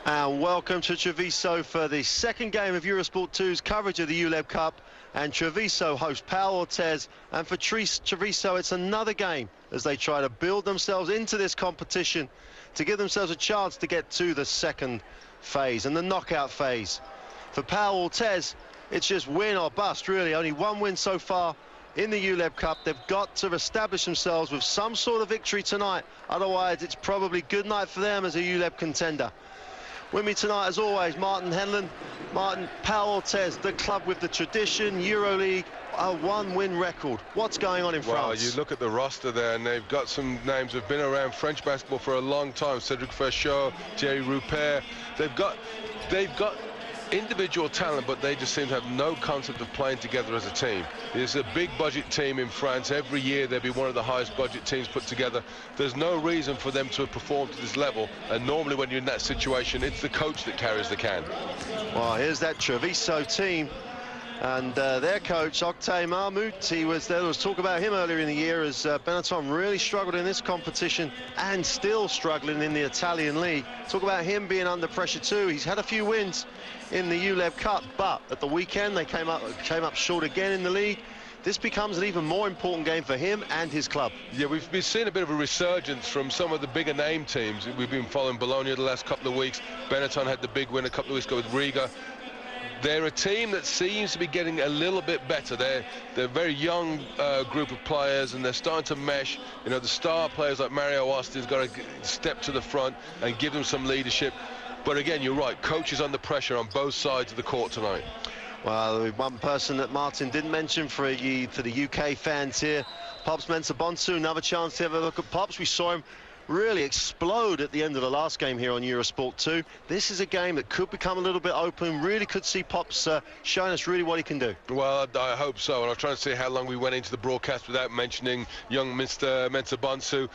And welcome to Treviso for the second game of Eurosport 2's coverage of the ULEB Cup. And Treviso host Pau Orthez. And for Treviso, it's another game as they try to build themselves into this competition to give themselves a chance to get to the second phase and the knockout phase. For Pau Orthez, it's just win or bust, really. Only one win so far in the ULEB Cup. They've got to establish themselves with some sort of victory tonight. Otherwise, it's probably good night for them as a ULEB contender. With me tonight, as always, Martin Henlon. Martin, Pau Orthez, the club with the tradition, EuroLeague, a one-win record. What's going on in France? Well, you look at the roster there, and they've got some names who've been around French basketball for a long time. Cédric Fechot, Thierry Rupert. They've got individual talent, but they just seem to have no concept of playing together as a team. It's a big budget team in France. Every year they'll be one of the highest budget teams put together. There's no reason for them to perform to this level, and normally when you're in that situation, it's the coach that carries the can. Well, here's that Treviso team, and their coach, Octave Mahmoud, there was talk about him earlier in the year as Benetton really struggled in this competition and still struggling in the Italian league. Talk about him being under pressure too. He's had a few wins in the ULEB Cup, but at the weekend they came up short again in the league. This becomes an even more important game for him and his club. Yeah, we've been seeing a bit of a resurgence from some of the bigger name teams. We've been following Bologna the last couple of weeks. Benetton had the big win a couple of weeks ago with Riga. They're a team that seems to be getting a little bit better. They're a very young group of players, and they're starting to mesh. You know, the star players like Mario Austin's got to step to the front and give them some leadership. But again, you're right, coaches under pressure on both sides of the court tonight. Well, one person that Martin didn't mention for the UK fans here, Pops Mensah-Bonsu. Another chance to have a look at Pops. We saw him really explode at the end of the last game here on Eurosport 2. This is a game that could become a little bit open. Really could see Pops showing us really what he can do. Well, I hope so. And I was trying to see how long we went into the broadcast without mentioning young Mr. Mensah-Bonsu.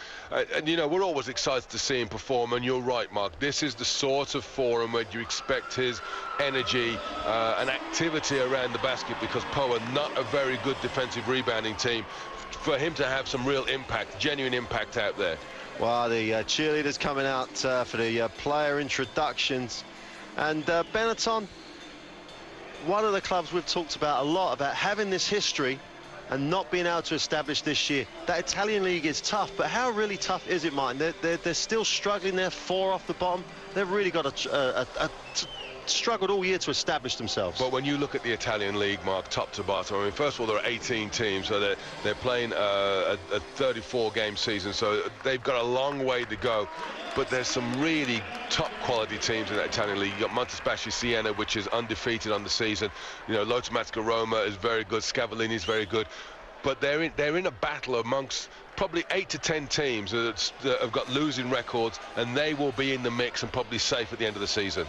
And, you know, we're always excited to see him perform. And you're right, Mark. This is the sort of forum where you expect his energy and activity around the basket, because Pau are not a very good defensive rebounding team, for him to have some real impact, genuine impact out there. Well, the cheerleaders coming out for the player introductions. And Benetton, one of the clubs we've talked about a lot, about having this history and not being able to establish this year. That Italian league is tough, but how really tough is it, Martin? They're still struggling. They're 4 off the bottom. They've really got struggled all year to establish themselves. But when you look at the Italian league, Mark, top to bottom, I mean, first of all, there are 18 teams, so they're playing a 34-game season, so they've got a long way to go. But there's some really top quality teams in that Italian league. You've got Montespaschi Siena, which is undefeated on the season. You know, Lotomatica Roma is very good, Scavallini is very good. But they're in a battle amongst probably 8 to 10 teams that have got losing records, and they will be in the mix and probably safe at the end of the season.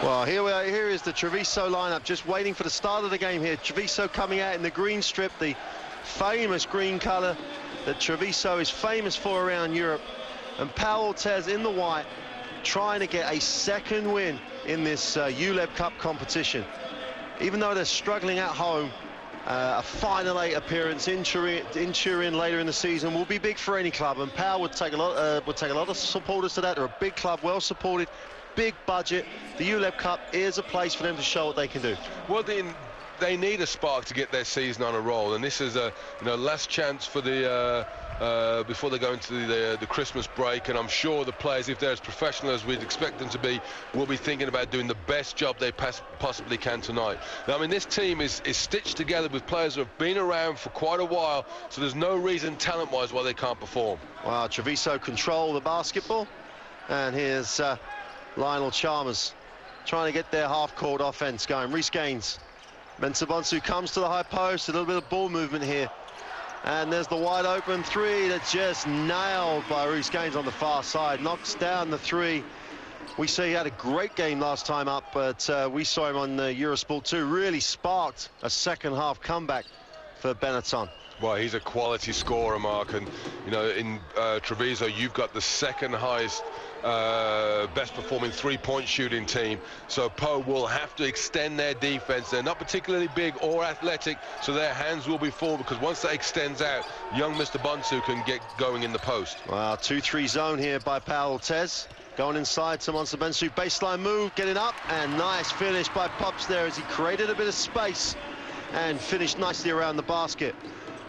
Well, here is the Treviso lineup, just waiting for the start of the game here. Treviso coming out in the green strip, the famous green colour that Treviso is famous for around Europe. And Pau Orthez in the white, trying to get a second win in this ULEB Cup competition. Even though they're struggling at home, a Final 8 appearance in Turin later in the season will be big for any club, and Pau would take a lot of supporters to that. They're a big club, well supported, big budget. The ULEB Cup is a place for them to show what they can do. Well, they need a spark to get their season on a roll, and this is a last chance for the before they go into the Christmas break. And I'm sure the players, if they're as professional as we'd expect them to be, will be thinking about doing the best job they possibly can tonight. Now, I mean, this team is stitched together with players who have been around for quite a while, so there's no reason talent-wise why they can't perform. Well, Treviso control the basketball, and here's Lionel Chalmers trying to get their half-court offense going. Reece Gaines. Mensah-Bonsu comes to the high post, a little bit of ball movement here. And there's the wide open three that's just nailed by Reece Gaines on the far side. Knocks down the three. We see he had a great game last time up, but we saw him on Eurosport 2. Really sparked a second half comeback for Benetton. Well, he's a quality scorer, Mark, and you know, in Treviso, you've got the second highest best performing three-point shooting team, so Po will have to extend their defense. They're not particularly big or athletic, so their hands will be full, because once that extends out, young Mr. Bonsu can get going in the post. Wow, 2-3 zone here by Orthez. Going inside to Monster Bensu, baseline move, getting up, and nice finish by Pops there as he created a bit of space and finished nicely around the basket.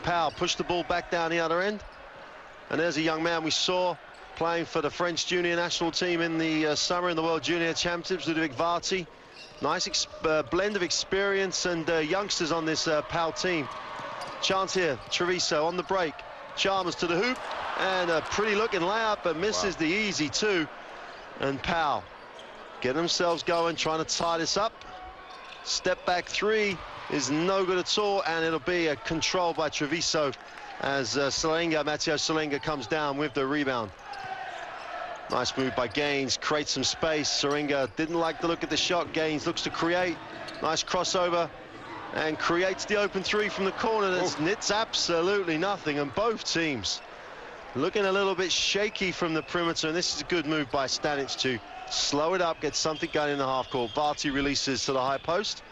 Powell pushed the ball back down the other end, and there's a young man we saw playing for the French junior national team in the summer in the World Junior Championships, Ludovic Varty. Nice blend of experience and youngsters on this Powell team. Chance here, Treviso on the break. Chalmers to the hoop, and a pretty looking layup, but misses the easy two. And Powell getting themselves going, trying to tie this up. Step back three is no good at all, and it'll be a control by Treviso as Matteo Salenga comes down with the rebound. Nice move by Gaines, creates some space. Sarenga didn't like the look of the shot. Gaines looks to create. Nice crossover and creates the open three from the corner. It's absolutely nothing, and both teams looking a little bit shaky from the perimeter, and this is a good move by Stanic to slow it up, get something going in the half court. Varty releases to the high post,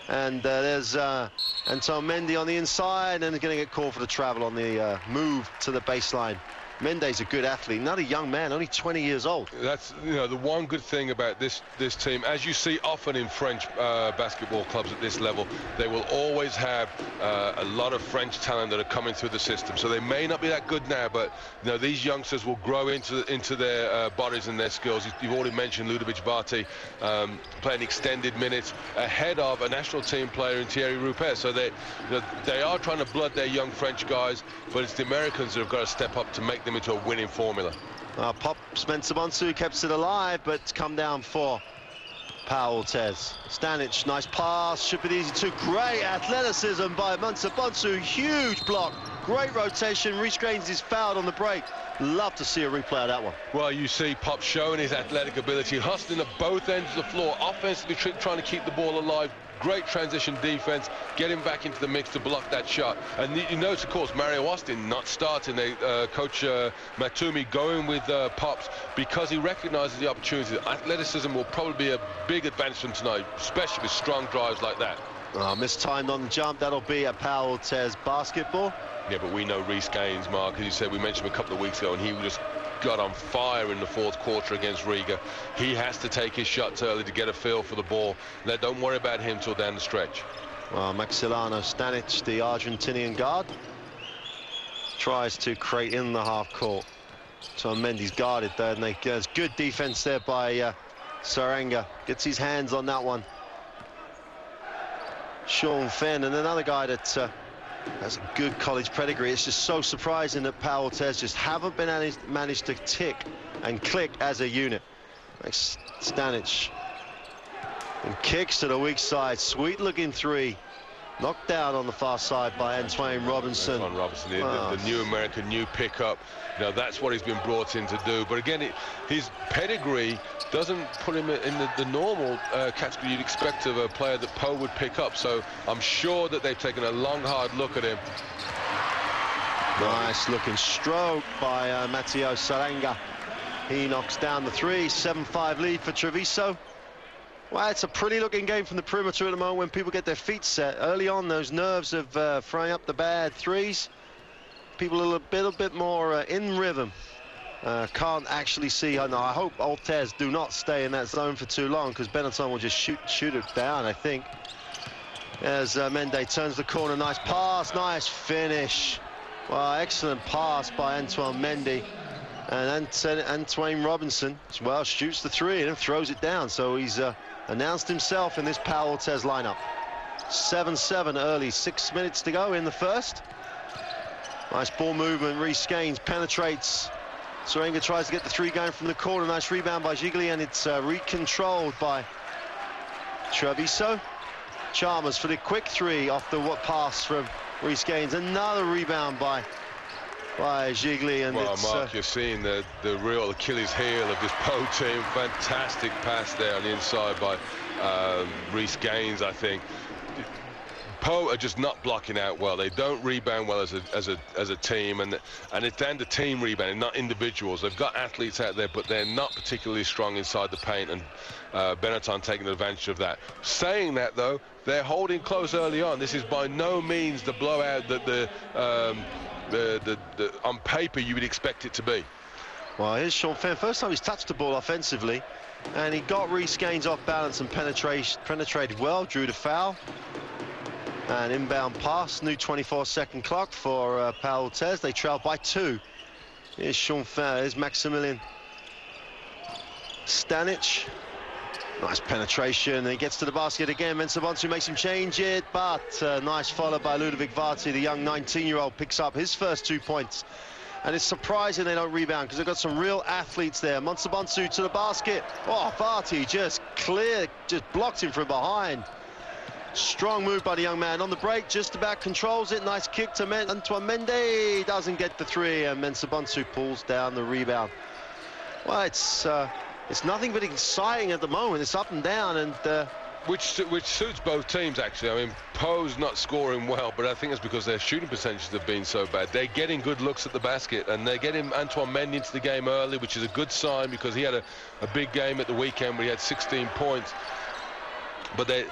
and there's Anton Mendy on the inside, and going to get called for the travel on the move to the baseline. Mendy's a good athlete, not a young man, only 20 years old. That's, you know, the one good thing about this team, as you see often in French basketball clubs at this level, they will always have a lot of French talent that are coming through the system. So they may not be that good now, but you know, these youngsters will grow into their bodies and their skills. You've already mentioned Ludovic Varty playing extended minutes ahead of a national team player in Thierry Rupert. So they are trying to blood their young French guys, but it's the Americans that have got to step up to make them into a winning formula. Pop Spencer Bonsu kept it alive, but come down for Orthez. Stanic, nice pass, should be easy too. Great athleticism by Monster Bonsu, huge block, great rotation. Reece Gaines is fouled on the break. Love to see a replay of that one. Well, you see Pop showing his athletic ability, hustling at both ends of the floor, offensively trying to keep the ball alive. Great transition defense, getting back into the mix to block that shot. And you notice, of course, Mario Austin not starting. Coach Matumi going with Pops because he recognizes the opportunity. Athleticism will probably be a big advantage for him tonight, especially with strong drives like that. Mistimed on the jump. That'll be a Orthez basketball. Yeah, but we know Reece Gaines, Mark, as you said, we mentioned him a couple of weeks ago, and he just got on fire in the fourth quarter against Riga. He has to take his shots early to get a feel for the ball. Don't worry about him till down the stretch. Well, Maxilano Stanic, the Argentinian guard, tries to create in the half court. So Mendy's guarded there, and there's good defense there by Sarenga. Gets his hands on that one. Sean Fenn, and another guy that has a good college pedigree. It's just so surprising that Orthez just haven't been managed to tick and click as a unit. Like Stanic, and kicks to the weak side. Sweet looking three. Knocked down on the far side by Antoine Robinson. Antoine Robinson, the new American, new pickup. You know, that's what he's been brought in to do. But again, his pedigree doesn't put him in the normal category you'd expect of a player that Poe would pick up. So I'm sure that they've taken a long, hard look at him. Nice looking stroke by Matteo Sarenga. He knocks down the three. 7-5 lead for Treviso. Well, it's a pretty looking game from the perimeter at the moment when people get their feet set. Early on, those nerves of throwing up the bad threes. People a little bit more in rhythm. Can't actually see. I hope Orthez do not stay in that zone for too long, because Benetton will just shoot it down, I think. As Mendy turns the corner, nice pass, nice finish. Well, excellent pass by Antoine Mendy. And Antoine Robinson as well shoots the three and then throws it down. So he's announced himself in this Orthez lineup. 7-7 early, 6 minutes to go in the first. Nice ball movement. Reece Gaines penetrates. Sarenga tries to get the three going from the corner. Nice rebound by Gigli, and it's recontrolled by Treviso. Chalmers for the quick three off the pass from Reece Gaines. Another rebound by Gigli, and well, Mark, you're seeing the real Achilles heel of this Poe team. Fantastic pass there on the inside by Reece Gaines, I think. Po are just not blocking out well. They don't rebound well as a team, and it's down to team rebounding, not individuals. They've got athletes out there, but they're not particularly strong inside the paint, and Benetton taking advantage of that. Saying that, though, they're holding close early on. This is by no means the blowout that on paper you would expect it to be. Well, here's Sean Fenn. First time he's touched the ball offensively, and he got Reece Gaines off balance and penetrated well, drew the foul. And inbound pass, new 24-second clock for Pau Orthez. They trail by 2. Here's Sean Fenn, here's Maximilian Stanic. Nice penetration, and he gets to the basket again. Mensah makes him change it, but nice follow by Ludovic Varty. The young 19-year-old picks up his first 2 points. And it's surprising they don't rebound, because they've got some real athletes there. Mensah to the basket. Oh, Varty just blocked him from behind. Strong move by the young man. On the break, just about controls it. Nice kick to Antoine Mendy. Doesn't get the 3, and Mensah pulls down the rebound. Well, it's nothing but exciting at the moment. It's up and down, and which suits both teams, actually. I mean, Poe's not scoring well, but I think it's because their shooting percentages have been so bad. They're getting good looks at the basket, and they're getting Antoine Mendy into the game early, which is a good sign, because he had a big game at the weekend where he had 16 points. But they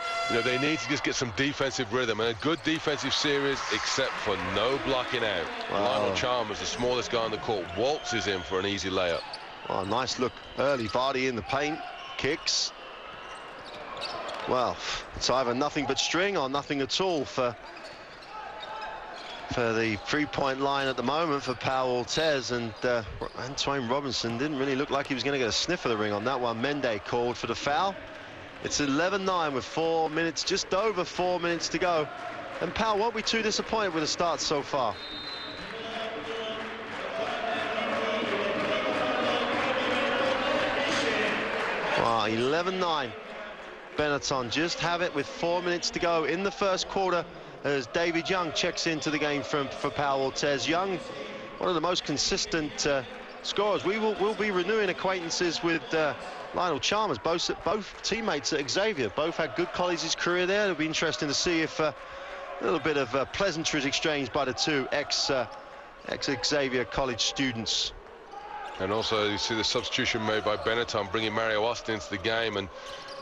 need to just get some defensive rhythm, and a good defensive series, except for no blocking out. Wow. Lionel Chalmers, the smallest guy on the court, waltzes in for an easy layup. Oh, nice look early. Vardy in the paint, kicks. Well, it's either nothing but string or nothing at all for the 3-point line at the moment for Pau Orthez, and Antoine Robinson didn't really look like he was going to get a sniff of the ring on that one. Mendy called for the foul. It's 11-9 with 4 minutes, just over 4 minutes to go, and Pau won't be too disappointed with the start so far. Wow, 11-9. Benetton just have it with 4 minutes to go in the first quarter, as David Young checks into the game for Pau Orthez. Young, one of the most consistent scorers. We'll be renewing acquaintances with Lionel Chalmers, both teammates at Xavier. Both had good colleges career there. It'll be interesting to see if a little bit of pleasantries exchanged by the two ex-Xavier college students. And also you see the substitution made by Benetton, bringing Mario Austin into the game and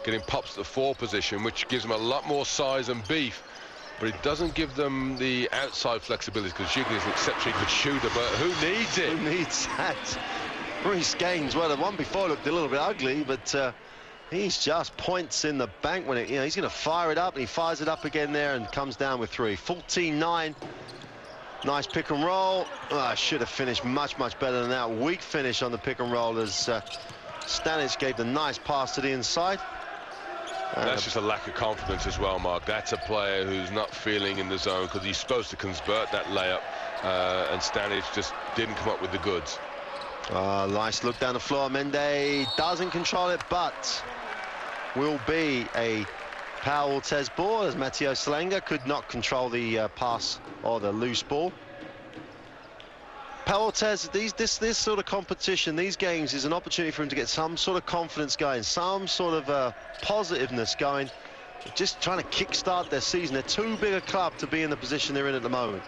getting Pops to the 4 position, which gives them a lot more size and beef, but it doesn't give them the outside flexibility, because Jiggly is an exceptionally good shooter, but who needs it? Who needs that? Reece Gaines, well, the one before looked a little bit ugly, but he's just points in the bank when he's going to fire it up, and he fires it up again there and comes down with 3. 14-9. Nice pick and roll. Oh, should have finished much better than that. Weak finish on the pick and roll, as Stanic gave the nice pass to the inside. That's just a lack of confidence as well, Mark. That's a player who's not feeling in the zone, because he's supposed to convert that layup, and Stanic just didn't come up with the goods. Nice look down the floor. Mendy doesn't control it, but will be a Pau Orthez ball, as Matteo Salenga could not control the pass or the loose ball. Pau Orthez, this sort of competition, these games, is an opportunity for him to get some sort of confidence going, some sort of positiveness going, just trying to kickstart their season. They're too big a club to be in the position they're in at the moment.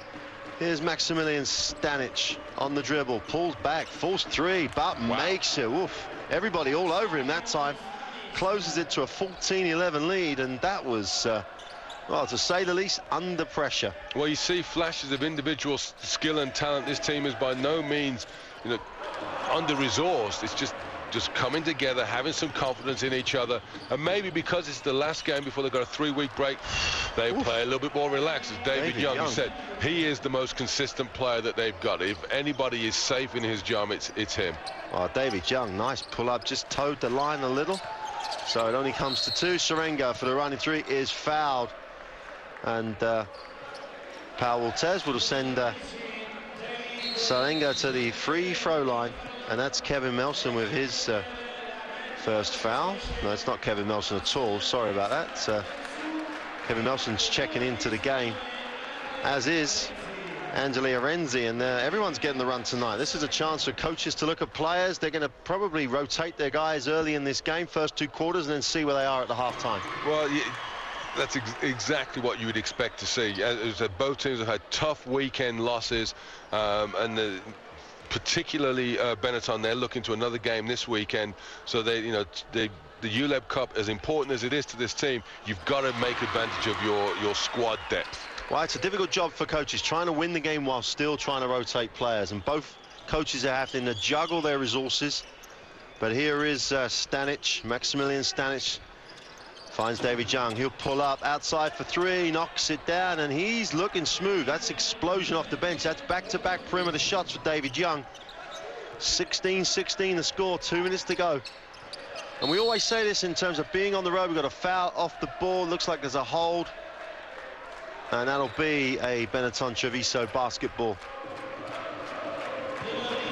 Here's Maximilian Stanic on the dribble, pulls back, falls 3, but makes it. Oof. Everybody all over him that time. Closes it to a 14-11 lead, and that was, well, to say the least, under pressure. Well, you see flashes of individual skill and talent. This team is by no means, under-resourced. It's just coming together, having some confidence in each other, and maybe because it's the last game before they've got a 3-week break, they play a little bit more relaxed. As David Young said, he is the most consistent player that they've got. If anybody is safe in his job, it's him. Oh, David Young, nice pull-up, just towed the line a little. So it only comes to 2. Serenga for the running 3 is fouled, and Pau Orthez will send Serenga to the free throw line, and that's Kevin Melson with his first foul. No, it's not Kevin Melson at all. Sorry about that. Kevin Melson's checking into the game, as is Angeli Arenzi, and everyone's getting the run tonight. This is a chance for coaches to look at players. They're going to probably rotate their guys early in this game, first 2 quarters, and then see where they are at the halftime. Well, that's exactly what you would expect to see. As both teams have had tough weekend losses, and particularly Benetton, they're looking to another game this weekend. So the ULEB Cup, as important as it is to this team, you've got to make advantage of your squad depth. Well, it's a difficult job for coaches, trying to win the game while still trying to rotate players, and both coaches are having to juggle their resources. But here is Stanic, Maximilian Stanic. Finds David Young. He'll pull up outside for three, knocks it down, and he's looking smooth. That's explosion off the bench. That's back-to-back perimeter shots for David Young. 16-16 the score, 2 minutes to go. And we always say this in terms of being on the road. We've got a foul off the ball. Looks like there's a hold. And that'll be a Benetton Treviso basketball.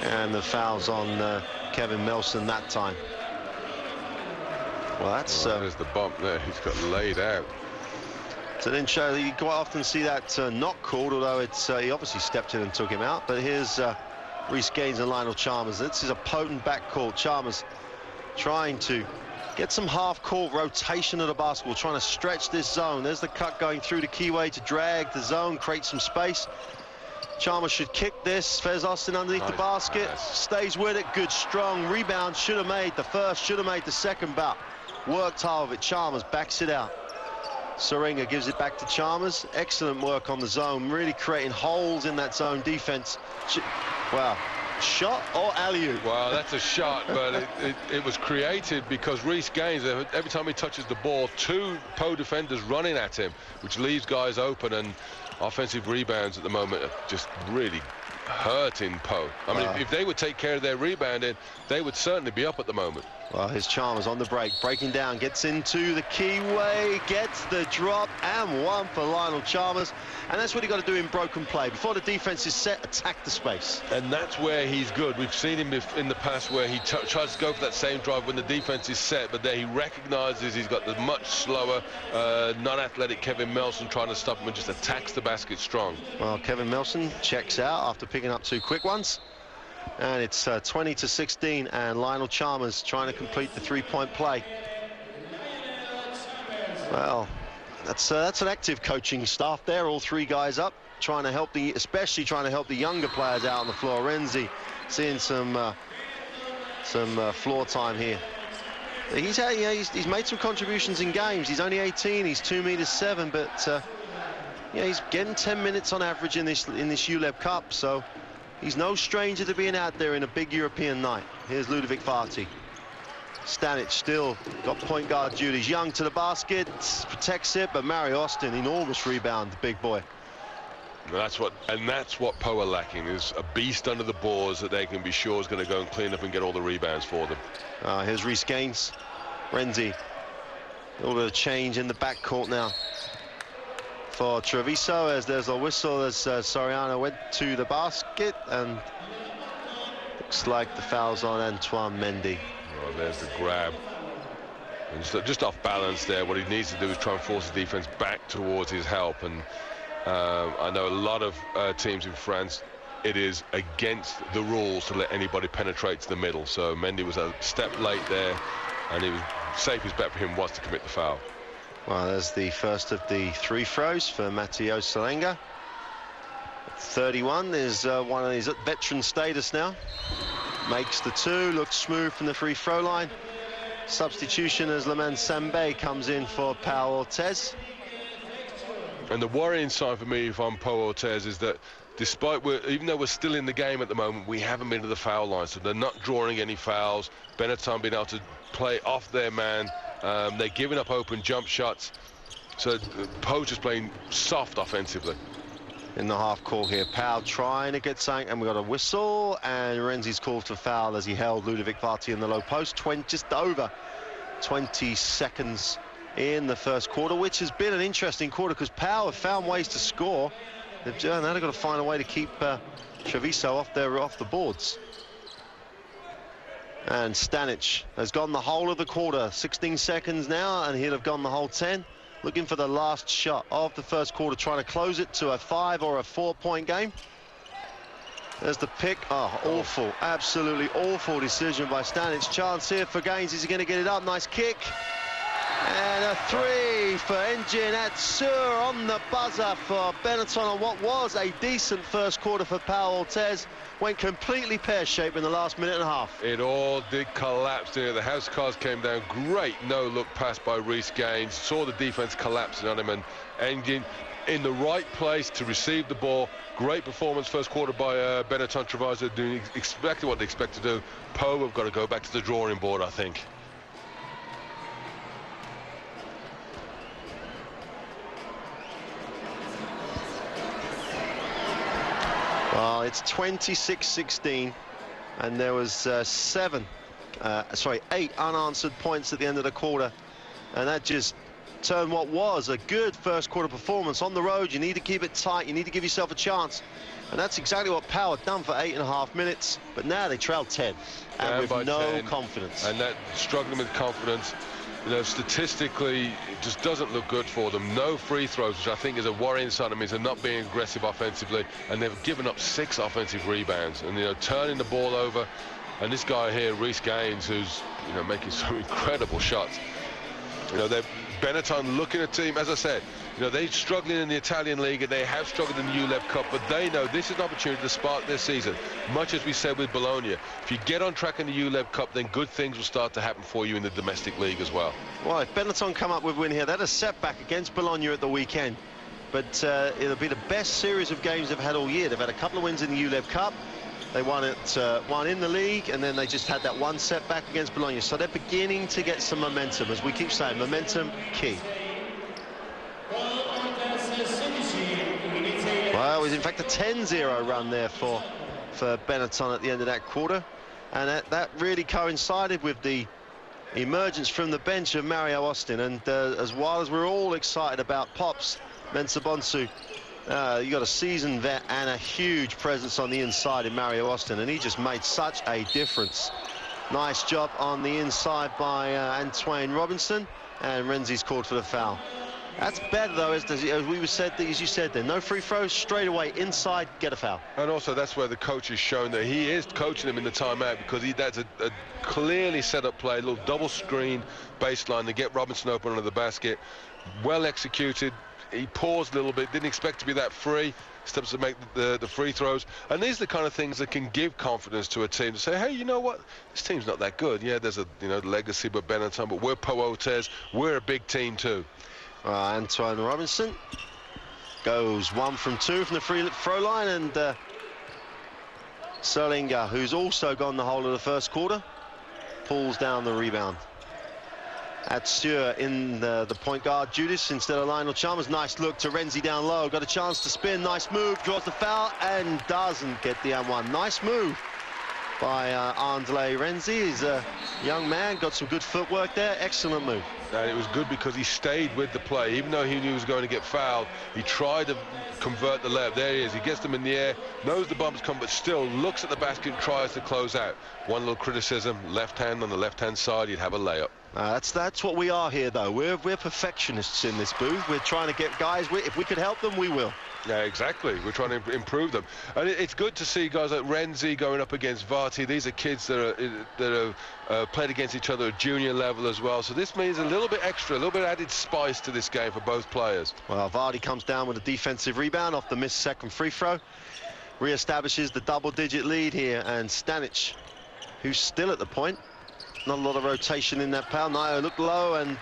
And the foul's on Kevin Melson that time. Well, that's there's the bump there. He's got laid out. So then you quite often see that not called, although it's he obviously stepped in and took him out. But here's Reece Gaines and Lionel Chalmers. This is a potent backcourt. Chalmers trying to get some half-court rotation of the basketball, trying to stretch this zone. There's the cut going through the keyway to drag the zone, create some space. Chalmers should kick this. Fez Austin underneath the basket, stays with it. Good, strong rebound. Should have made the first, should have made the second, but worked hard with it. Chalmers backs it out. Saringa gives it back to Chalmers. Excellent work on the zone, really creating holes in that zone defense. Wow. Shot or alley-oop? Well, that's a shot, but it was created because Reece Gaines, every time he touches the ball, two Poe defenders running at him, which leaves guys open, and offensive rebounds at the moment are just really hurting Poe. I mean, if they would take care of their rebounding, they would certainly be up at the moment. Well, here's Chalmers on the break, breaking down, gets into the keyway, gets the drop, and one for Lionel Chalmers. And that's what you've got to do in broken play. Before the defense is set, attack the space. And that's where he's good. We've seen him in the past where he tries to go for that same drive when the defense is set, but there he recognizes he's got the much slower, non-athletic Kevin Melson trying to stop him and just attacks the basket strong. Well, Kevin Melson checks out after picking up two quick ones. And it's 20-16, and Lionel Chalmers trying to complete the three-point play. Well, that's an active coaching staff there. All three guys up, trying to help especially trying to help the younger players out on the floor. Renzi seeing some floor time here. He's made some contributions in games. He's only 18. He's 2'7", but he's getting 10 minutes on average in this ULEB Cup. So he's no stranger to being out there in a big European night. Here's Ludovic Varty. Stanic still got point guard duties. Young to the basket, protects it, but Mario Austin, enormous rebound, the big boy. That's what Poe are lacking, is a beast under the boards that they can be sure is going to go and clean up and get all the rebounds for them. Here's Reece Gaines. Renzi. A little bit of change in the backcourt now for Treviso, as there's a whistle as Soriano went to the basket, and looks like the foul's on Antoine Mendy. Oh, there's the grab. And just off balance there. What he needs to do is try and force the defense back towards his help. And I know a lot of teams in France, it is against the rules to let anybody penetrate to the middle. So Mendy was a step late there, and it was safest bet for him was to commit the foul. Well, there's the first of the three throws for Matteo Salenga. 31 is one of his veteran status now. Makes the two, looks smooth from the free throw line. Substitution as Laman Sambe comes in for Pau Orthez. And the worrying sign for me, if I'm Pau Orthez, is that even though we're still in the game at the moment, we haven't been to the foul line, so they're not drawing any fouls. Benetton being able to play off their man. They're giving up open jump shots. So Poe's just playing soft offensively. In the half court here, Pau trying to get something, and we got a whistle, and Renzi's called for foul as he held Ludovic Varty in the low post. Just over 20 seconds in the first quarter, which has been an interesting quarter because Pau have found ways to score. Now they've got to find a way to keep Treviso off the boards. And Stanic has gone the whole of the quarter. 16 seconds now, and he'll have gone the whole 10. Looking for the last shot of the first quarter, trying to close it to a 5 or a 4-point game. There's the pick. Oh, awful, absolutely awful decision by Stanic. Chance here for Gaines. Is he going to get it up? Nice kick. And a three for Engin Atsur on the buzzer for Benetton on what was a decent first quarter for Pau Orthez. Went completely pear-shaped in the last minute and a half. It all did collapse there. The house cars came down. Great no-look pass by Reece Gaines. Saw the defense collapsing on him, and Engin in the right place to receive the ball. Great performance first quarter by Benetton. Treviso doing exactly what they expect to do. Pau have got to go back to the drawing board, I think. Well, it's 26-16, and there was 8 unanswered points at the end of the quarter, and that just turned what was a good first quarter performance. On the road, you need to keep it tight, you need to give yourself a chance, and that's exactly what Pau had done for 8.5 minutes, but now they trailed 10, and with no confidence. And that struggling with confidence, you know, statistically, it just doesn't look good for them. No free throws, which I think is a worrying sign. It means they're not being aggressive offensively, and they've given up 6 offensive rebounds, and, you know, turning the ball over. And this guy here, Reece Gaines, who's, you know, making some incredible shots. You know, they're Benetton looking at team, as I said, you know, they're struggling in the Italian league, and they have struggled in the ULEB Cup, but they know this is an opportunity to spark their season. Much as we said with Bologna, if you get on track in the ULEB Cup, then good things will start to happen for you in the domestic league as well. Well, if Benetton come up with a win here, they had a setback against Bologna at the weekend, but it'll be the best series of games they've had all year. They've had a couple of wins in the ULEB Cup. They won in the league, and then they just had that one setback against Bologna. So they're beginning to get some momentum, as we keep saying, momentum key. Well, it was in fact a 10-0 run there for Benetton at the end of that quarter, and that really coincided with the emergence from the bench of Mario Austin. And as while as we're all excited about Pops Mensah-Bonsu, you got a seasoned vet and a huge presence on the inside in Mario Austin, and he just made such a difference. Nice job on the inside by Antoine Robinson, and Renzi's called for the foul. That's better, though, as you said there. No free throws, straight away inside, get a foul. And also that's where the coach has shown that he is coaching him in the timeout, because that's a clearly set up play, a little double screen baseline to get Robinson open under the basket. Well executed. He paused a little bit, didn't expect to be that free, steps to make the free throws. And these are the kind of things that can give confidence to a team to say, hey, you know what, this team's not that good. Yeah, there's a legacy but Benetton, but we're Pau Orthez, we're a big team too. Antoine Robinson goes 1 from 2 from the free throw line, and Serlinga, who's also gone the whole of the first quarter, pulls down the rebound. Atsur in the point guard, Judas instead of Lionel Chalmers. Nice look to Renzi down low, got a chance to spin, nice move, draws the foul and doesn't get the M1. Nice move by André Renzi. He's a young man, got some good footwork there, excellent move. And it was good because he stayed with the play. Even though he knew he was going to get fouled, he tried to convert the layup. There he is, he gets them in the air, knows the bump's come, but still looks at the basket and tries to close out. One little criticism, left hand on the left-hand side, you'd have a layup. That's what we are here, though. We're perfectionists in this booth. We're trying to get guys, if we could help them, we will. Yeah, exactly. We're trying to improve them. And it's good to see guys like Renzi going up against Varty. These are kids that are played against each other at junior level as well. So this means a little bit extra, a little bit added spice to this game for both players. Well, Varty comes down with a defensive rebound off the missed second free throw. Re-establishes the double-digit lead here, and Stanic, who's still at the point. Not a lot of rotation in that pal. Nio looked low, and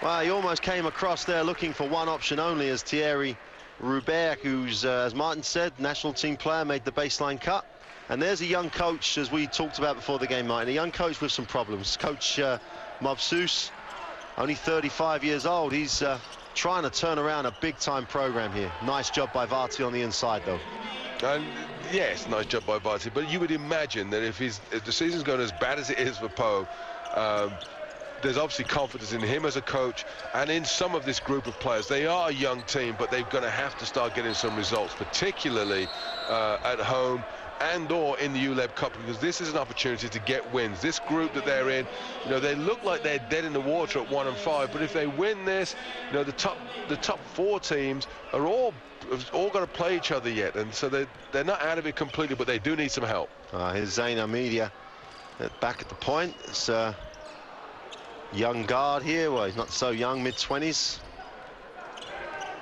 well, he almost came across there looking for one option only, as Thierry Roubert, who's, as Martin said, national team player, made the baseline cut. And there's a young coach, as we talked about before the game, Martin, a young coach with some problems. Coach Mobsus, only 35 years old. He's trying to turn around a big-time program here. Nice job by Varty on the inside, though. And yes, nice job by Varty, but you would imagine that if the season's going as bad as it is for Pau, there's obviously confidence in him as a coach and in some of this group of players. They are a young team, but they're going to have to start getting some results, particularly at home and or in the ULEB Cup, because this is an opportunity to get wins. This group that they're in, you know, they look like they're dead in the water at 1 and 5, but if they win this, you know, the top 4 teams are all got to play each other yet, and so they're not out of it completely, but they do need some help. Here's Zaina Media back at the point. It's Young guard here. Well, he's not so young, mid-20s.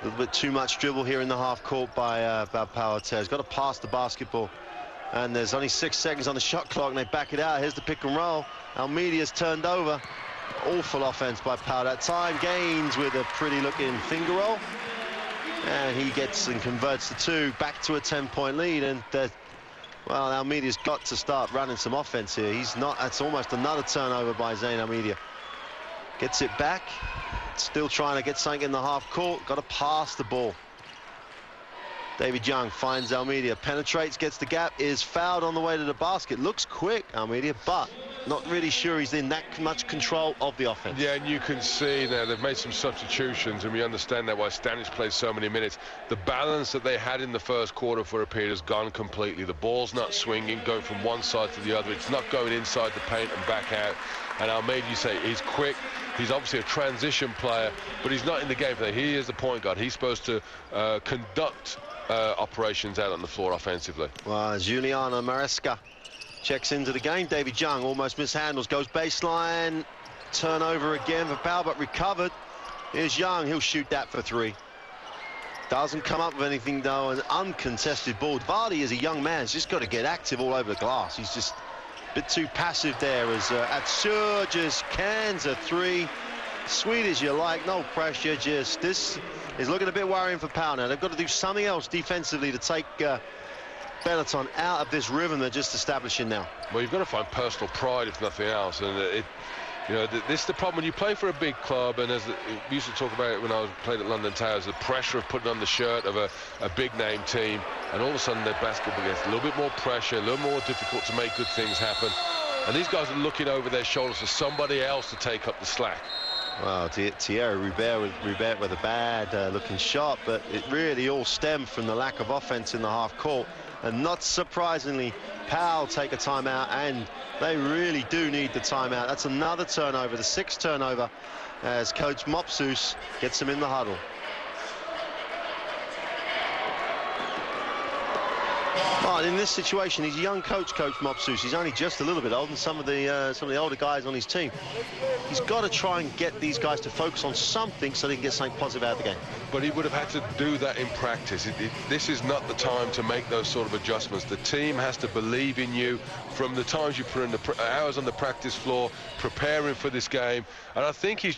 A little bit too much dribble here in the half court by Pau Orthez. Got to pass the basketball. And there's only 6 seconds on the shot clock, and they back it out. Here's the pick and roll. Almedia's turned over. Awful offense by Pau that time. Gaines with a pretty-looking finger roll. And he gets and converts the 2 back to a 10-point lead. And, well, Almedia's got to start running some offense here. He's not. That's almost another turnover by Zain Almeida. Gets it back. Still trying to get something in the half court. Got to pass the ball. David Young finds Almeida, penetrates, gets the gap, is fouled on the way to the basket. Looks quick, Almeida, but not really sure he's in that much control of the offense. Yeah, and you can see now they've made some substitutions, and we understand that why Stanic plays so many minutes. The balance that they had in the first quarter for a period has gone completely. The ball's not swinging, going from one side to the other. It's not going inside the paint and back out. And Almeida, you say, he's quick. He's obviously a transition player, but he's not in the game for that. He is the point guard. He's supposed to conduct operations out on the floor offensively. Well, Juliana Maresca checks into the game. David Young almost mishandles, goes baseline. Turnover again for Pau, but recovered. Here's Young. He'll shoot that for 3. Doesn't come up with anything, though. An uncontested ball. Vardy is a young man. He's just got to get active all over the glass. He's just a bit too passive there as Atsur just cans a 3. Sweet as you like, no pressure. Just this is looking a bit worrying for Pau now. They've got to do something else defensively to take Benetton out of this rhythm they're just establishing now. Well, you've got to find personal pride if nothing else, and you know, this is the problem when you play for a big club. And as we used to talk about it when I played at London Towers, the pressure of putting on the shirt of a big name team, and all of a sudden their basketball gets a little bit more pressure, a little more difficult to make good things happen. And these guys are looking over their shoulders for somebody else to take up the slack. Well, Thierry Rubert with a bad looking shot, but it really all stemmed from the lack of offense in the half court. And not surprisingly, Pau take a timeout, and they really do need the timeout. That's another turnover, the 6th turnover, as Coach Mopsus gets them in the huddle. Well, in this situation, he's a young coach, Coach Mopsus. He's only just a little bit older than some of the older guys on his team. He's got to try and get these guys to focus on something so they can get something positive out of the game. But he would have had to do that in practice. This is not the time to make those sort of adjustments. The team has to believe in you from the times you put in the hours on the practice floor, preparing for this game. And I think he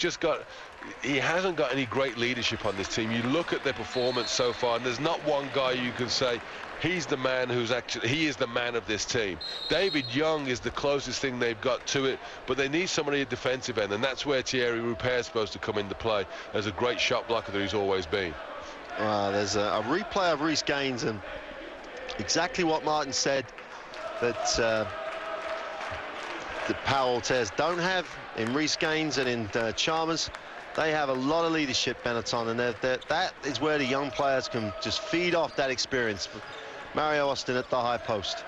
hasn't got any great leadership on this team. You look at their performance so far, and there's not one guy you can say, he's the man he is the man of this team. David Young is the closest thing they've got to it, but they need somebody at defensive end, and that's where Thierry Rubert is supposed to come into play as a great shot blocker that he's always been. There's a replay of Reece Gaines, and exactly what Martin said that the Pau Orthez don't have in Reece Gaines and in Chalmers. They have a lot of leadership, Benetton, and that is where the young players can just feed off that experience. Mario Austin at the high post,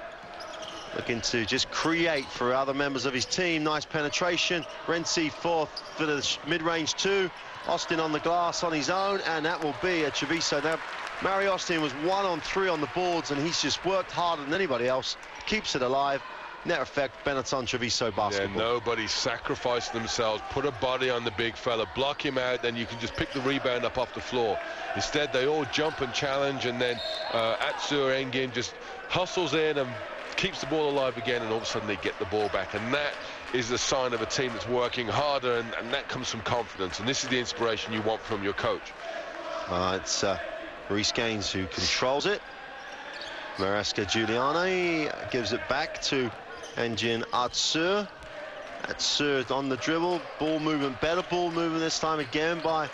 looking to just create for other members of his team. Nice penetration. Renzi for the mid-range 2. Austin on the glass on his own, and that will be a Treviso. Now, Mario Austin was 1 on 3 on the boards, and he's just worked harder than anybody else. Keeps it alive. Net effect, Benetton Treviso basketball. Yeah, nobody sacrificed themselves, put a body on the big fella, block him out, then you can just pick the rebound up off the floor. Instead, they all jump and challenge, and then Atsur Engin just hustles in and keeps the ball alive again, and all of a sudden they get the ball back. And that is the sign of a team that's working harder, and that comes from confidence. And this is the inspiration you want from your coach. It's Reece Gaines who controls it. Maresca Giuliani gives it back to Engin Atsur. Atsur on the dribble. Ball movement, better ball movement this time again by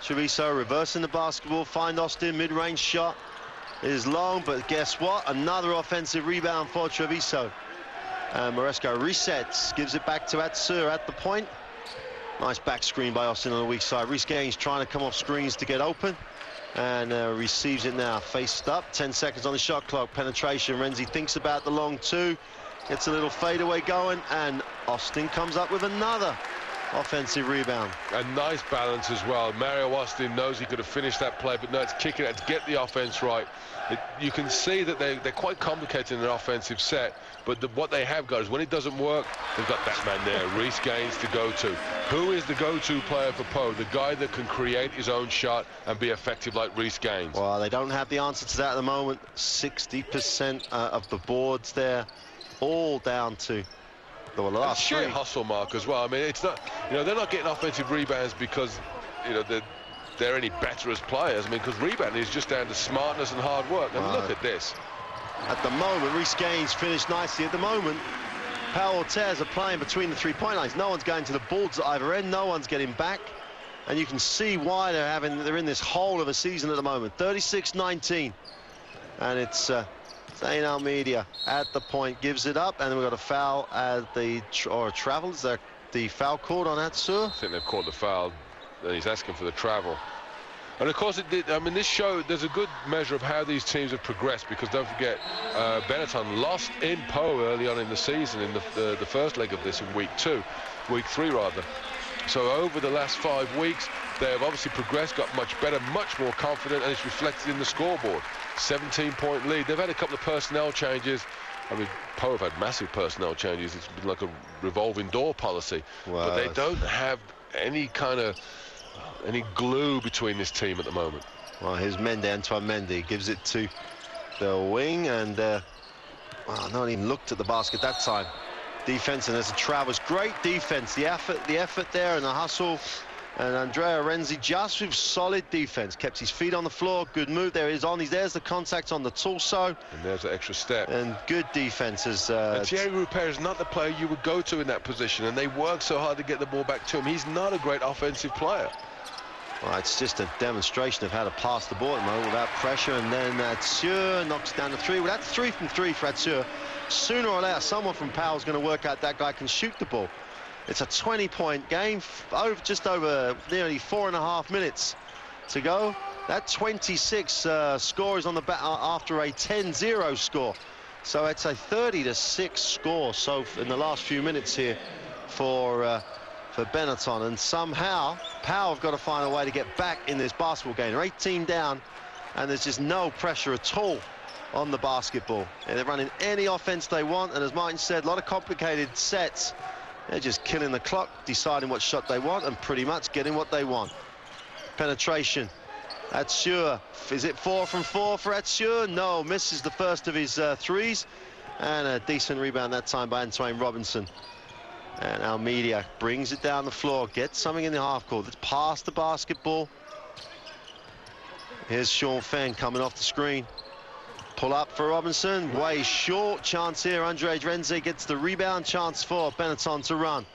Treviso. Reversing the basketball. Find Austin. Mid-range shot is long, but guess what? Another offensive rebound for Treviso. Maresca resets. Gives it back to Atsur at the point. Nice back screen by Austin on the weak side. Reece Gaines trying to come off screens to get open. And receives it now, faced up. 10 seconds on the shot clock. Penetration. Renzi thinks about the long 2. Gets a little fadeaway going, and Austin comes up with another offensive rebound. A nice balance as well. Mario Austin knows he could have finished that play, but no, it's kicking it to get the offense right. You can see that they're quite complicated in an offensive set, but what they have got is when it doesn't work, they've got that man there, Reece Gaines, to go to. Who is the go-to player for Poe? The guy that can create his own shot and be effective like Reece Gaines. Well, they don't have the answer to that at the moment. 60% of the boards there, all down to the last sheer three. Hustle, Mark, as well. I mean, it's not, they're not getting offensive rebounds because, they're any better as players. I mean, because rebounding is just down to smartness and hard work. And look at this. At the moment, Reece Gaines finished nicely. At the moment, Pau Orthez are playing between the three-point lines. No one's going to the boards at either end. No one's getting back. And you can see why they're in this hole of a season at the moment. 36-19. And it's Zayn Al-Media at the point, gives it up, and then we've got a foul at the travel. Is that the foul called on Atsur? I think they've called the foul. And he's asking for the travel. And of course, this show, there's a good measure of how these teams have progressed, because don't forget, Benetton lost in Poe early on in the season in the first leg of this in week 3 rather. So over the last 5 weeks, they have obviously progressed, got much better, much more confident, and it's reflected in the scoreboard. 17-point lead. They've had a couple of personnel changes. I mean, Poe have had massive personnel changes. It's been like a revolving door policy. Wow. But they don't have any kind of glue between this team at the moment. Well, here's Antoine Mendy gives it to the wing, and not even looked at the basket that time. Defense, and there's a Travers. Great defense. The effort there, and the hustle. And Andrea Renzi just with solid defense, kept his feet on the floor. Good move. There is there's the contact on the torso. And there's the extra step. And good defense. Thierry Rupert is not the player you would go to in that position, and they work so hard to get the ball back to him. He's not a great offensive player. Well, it's just a demonstration of how to pass the ball at the moment without pressure. And then Atsur knocks down the three. Well, that's 3 from 3 for Atsur. Sooner or later, someone from Powell is going to work out that guy can shoot the ball. It's a 20-point game, just over nearly 4.5 minutes to go. That 26 score is on the after a 10-0 score. So it's a 30-6 score. So in the last few minutes here for Benetton, and somehow Powell have got to find a way to get back in this basketball game. They're 18 down, and there's just no pressure at all on the basketball. And they're running any offense they want, and as Martin said, a lot of complicated sets. They're just killing the clock, deciding what shot they want, and pretty much getting what they want. Penetration. Atsur. Is it 4 from 4 for Atsur? No, misses the first of his threes. And a decent rebound that time by Antoine Robinson. And Al-Media brings it down the floor, gets something in the half court. It's past the basketball. Here's Sean Fenn coming off the screen. Pull up for Robinson, way short. Chance here, Andre Renze gets the rebound. Chance for Benetton to run.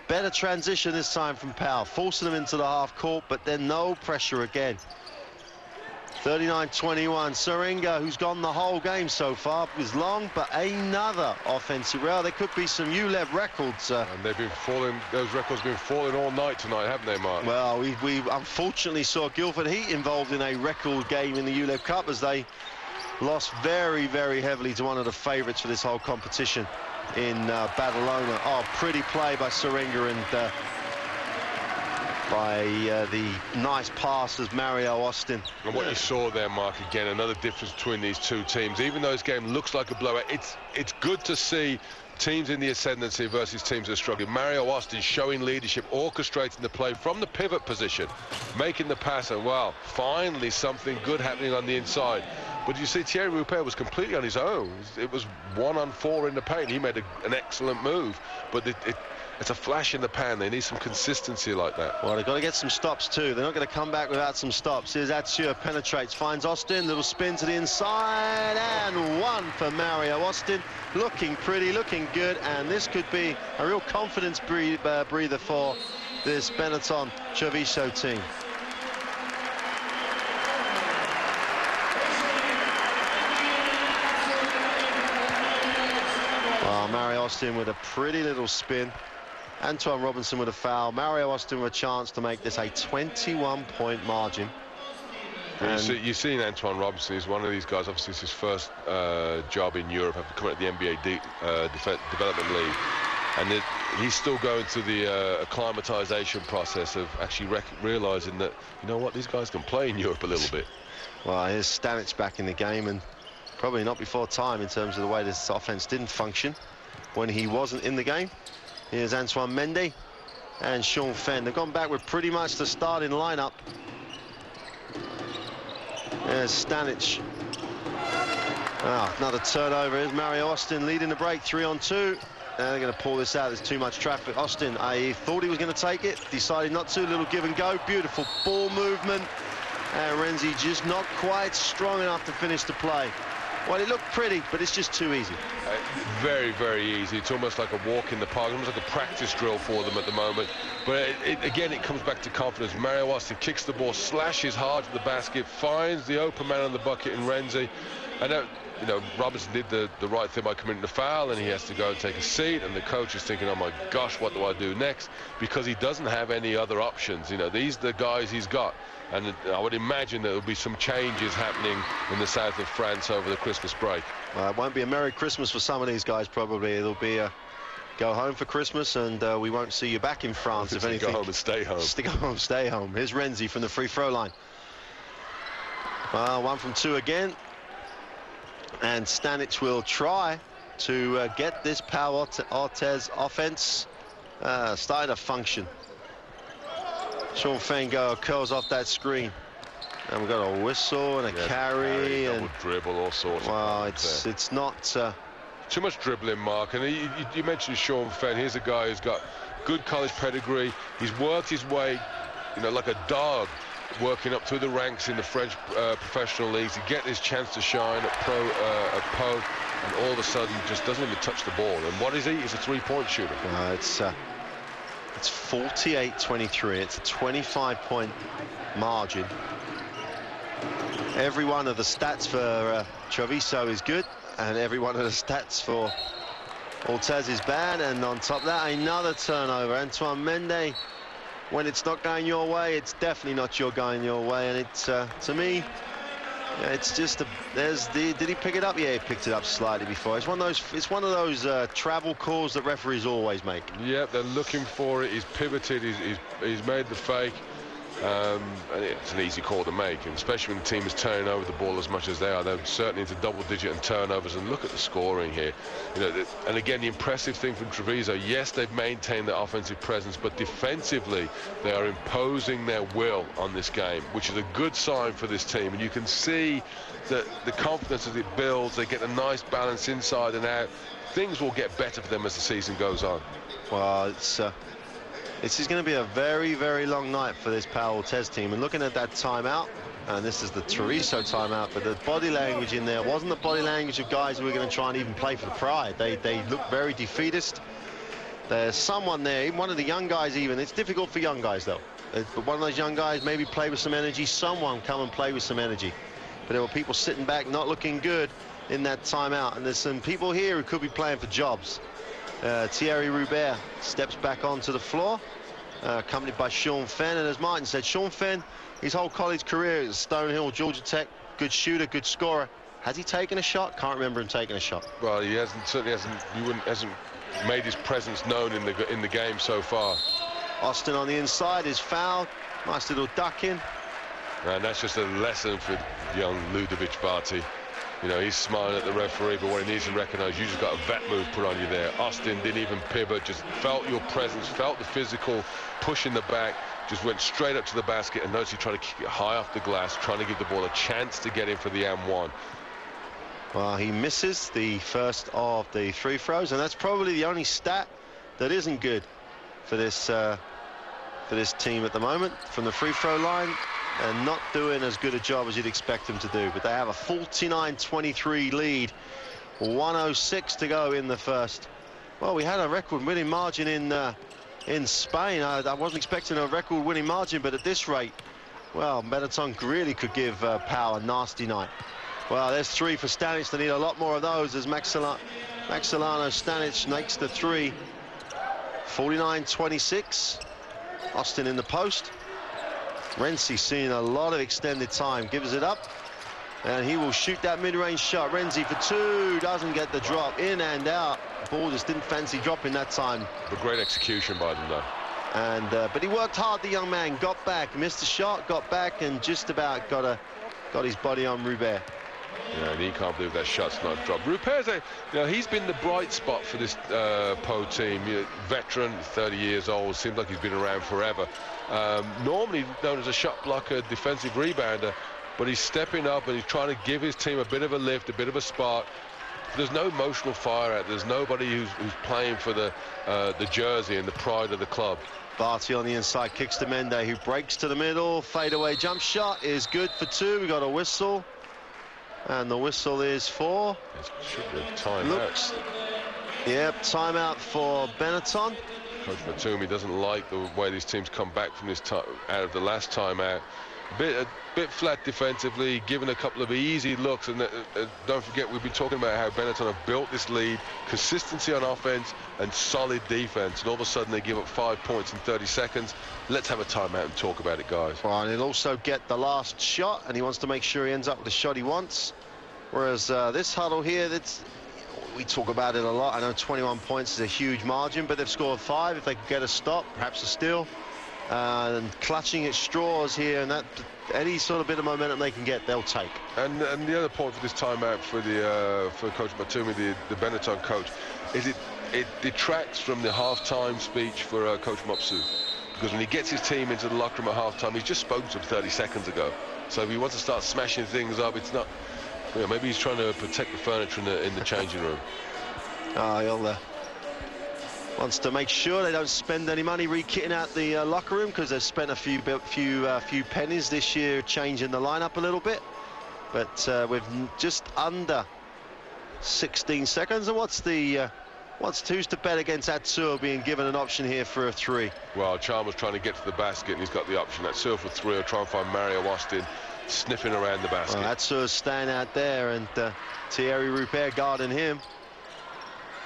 Better transition this time from Powell, forcing them into the half court, but then no pressure again. 39-21. Seringa, who's gone the whole game so far, is long, but another offensive rail. There could be some ULEB records. And they've been falling. Those records have been falling all night tonight, haven't they, Mark? Well, we unfortunately saw Guildford Heat involved in a record game in the ULEB Cup, as they lost very, very heavily to one of the favourites for this whole competition in Badalona. Oh, pretty play by Seringa, and by the nice pass as Mario Austin. And what you saw there, Mark, again, another difference between these two teams. Even though this game looks like a blowout, it's good to see teams in the ascendancy versus teams that are struggling. Mario Austin showing leadership, orchestrating the play from the pivot position, making the pass, and well, finally something good happening on the inside. But you see, Thierry Rupert was completely on his own. It was 1-on-4 in the paint. He made an excellent move, but it's a flash in the pan. They need some consistency like that. Well, they've got to get some stops too. They're not going to come back without some stops. Here's Atsur, penetrates, finds Austin, little spin to the inside, and one for Mario Austin. Looking pretty, looking good, and this could be a real confidence breather for this Benetton Treviso team. Mario Austin with a pretty little spin. Antoine Robinson with a foul. Mario Austin with a chance to make this a 21-point margin. You've seen Antoine Robinson. He's one of these guys. Obviously, it's his first job in Europe after coming to the NBA Development League. And he's still going through the acclimatization process of actually realizing that, you know what, these guys can play in Europe a little bit. Well, here's Stanic back in the game, and probably not before time in terms of the way this offense didn't function when he wasn't in the game. Here's Antoine Mendy and Sean Fenn. They've gone back with pretty much the starting lineup. There's Stanic. Another turnover. Here's Mario Austin leading the break, 3-on-2. They're going to pull this out. There's too much traffic. Austin, he thought he was going to take it, decided not to. Little give and go. Beautiful ball movement. And Renzi just not quite strong enough to finish the play. Well, it looked pretty, but it's just too easy. Very, very easy. It's almost like a walk in the park, almost like a practice drill for them at the moment. But again, it comes back to confidence. Mario Austin kicks the ball, slashes hard to the basket, finds the open man on the bucket in Renzi. And you know, Robinson did the right thing by committing the foul, and he has to go and take a seat, and the coach is thinking, oh my gosh, what do I do next? Because he doesn't have any other options. You know, these are the guys he's got. And I would imagine there will be some changes happening in the south of France over the Christmas break. It won't be a Merry Christmas for some of these guys, probably. It'll be a go home for Christmas, and we won't see you back in France, if anything. Go home and stay home. Go home, stay home. Here's Renzi from the free throw line. Well, 1 from 2 again. And Stanic will try to get this Pau Orthez offense starting to function. Sean Fengo curls off that screen, and we've got a whistle and a carry and dribble, all sorts. Well, it's not too much dribbling, Mark. And you mentioned Sean Fenn. Here's a guy who's got good college pedigree. He's worked his way, you know, like a dog, working up through the ranks in the French professional leagues. He gets his chance to shine at Pau, and all of a sudden just doesn't even touch the ball. And what is he? He's a three-point shooter. It's 48-23. It's a 25-point margin. Every one of the stats for Treviso is good, and every one of the stats for Orthez is bad. And on top of that, another turnover. Antoine Mendy. When it's not going your way, it's definitely not going your way. And it's to me, it's just did he pick it up? Yeah, he picked it up slightly before. It's one of those travel calls that referees always make. Yeah, they're looking for it. He's pivoted. He's made the fake. And it's an easy call to make, and especially when the team is turning over the ball as much as they are. They're certainly into double-digit and turnovers. And look at the scoring here. You know, and again, the impressive thing from Treviso, yes, they've maintained their offensive presence, but defensively, they are imposing their will on this game, which is a good sign for this team. And you can see that the confidence as it builds, they get a nice balance inside and out. Things will get better for them as the season goes on. Well, this is going to be a very, very long night for this Pau Orthez team. And looking at that timeout, and this is the Treviso timeout, but the body language in there wasn't the body language of guys who were going to try and even play for the pride. They look very defeatist. There's someone there, even one of the young guys even. It's difficult for young guys, though. But one of those young guys maybe play with some energy. Someone come and play with some energy. But there were people sitting back not looking good in that timeout. And there's some people here who could be playing for jobs. Thierry Roubert steps back onto the floor, accompanied by Sean Fenn. And as Martin said, Sean Fenn, his whole college career at Stonehill, Georgia Tech, good shooter, good scorer. Has he taken a shot? Can't remember him taking a shot. Well, he certainly hasn't made his presence known in the game so far. Austin on the inside is fouled. Nice little duck in. And that's just a lesson for young Ludovic Barty. You know, he's smiling at the referee, but what he needs to recognize, you just got a vet move put on you there. Austin didn't even pivot, just felt your presence, felt the physical push in the back, just went straight up to the basket, and notice he tried to kick it high off the glass, trying to give the ball a chance to get in for the and-one. Well, he misses the first of the free throws, and that's probably the only stat that isn't good for this team at the moment from the free throw line. And not doing as good a job as you'd expect them to do. But they have a 49-23 lead, 1:06 to go in the first. Well, we had a record-winning margin in Spain. I wasn't expecting a record-winning margin, but at this rate, well, Benetton really could give Pau a nasty night. Well, there's three for Stanic. They need a lot more of those as Maxilano Stanic makes the three. 49-26. Austin in the post. Renzi seeing a lot of extended time, gives it up, And he will shoot that mid-range shot. Renzi for two, doesn't get the drop. In and out. Ball just didn't fancy dropping that time. A great execution by them, though. And but he worked hard, the young man. Got back, missed the shot, got back, and just about got his body on Rubert. Yeah, and he can't believe that shot's not dropped. Rupert's he's been the bright spot for this Po team. Veteran, 30 years old, seems like he's been around forever. Normally known as a shot blocker, defensive rebounder, but he's stepping up and he's trying to give his team a bit of a lift, a bit of a spark. There's no emotional fire out. There's nobody who's playing for the jersey and the pride of the club. Barty on the inside, kicks to Mende, who breaks to the middle. Fadeaway jump shot is good for two. We got a whistle. And the whistle is for... It should be a timeout. Yep, timeout for Benetton. Coach Matumi doesn't like the way these teams come back from this out of the last timeout. A bit flat defensively, given a couple of easy looks, and don't forget we've been talking about how Benetton have built this lead, consistency on offense and solid defense, and all of a sudden they give up 5 points in 30 seconds. Let's have a timeout and talk about it, guys. Well, and he'll also get the last shot, and he wants to make sure he ends up with the shot he wants. Whereas this huddle here, we talk about it a lot. I know 21 points is a huge margin, but they've scored 5. If they could get a stop, perhaps a steal. And clutching at straws here, and that any sort of bit of momentum they can get, they'll take. And the other point for this timeout for Coach Matumi, the Benetton coach, is it detracts from the half-time speech for Coach Mopsu, because when he gets his team into the locker room at half-time, he's just spoken to them 30 seconds ago. So if he wants to start smashing things up, it's not. Maybe he's trying to protect the furniture in the changing room. He'll wants to make sure they don't spend any money re-kitting out the locker room, because they've spent a few pennies this year changing the lineup a little bit. But with just under 16 seconds, and who's to bet against Atsur being given an option here for a 3? Well, Chalmers trying to get to the basket, and he's got the option. Atsur for 3. Will try and find Mario Austin sniffing around the basket. Well, Atsur's staying out there, and Thierry Rupert guarding him.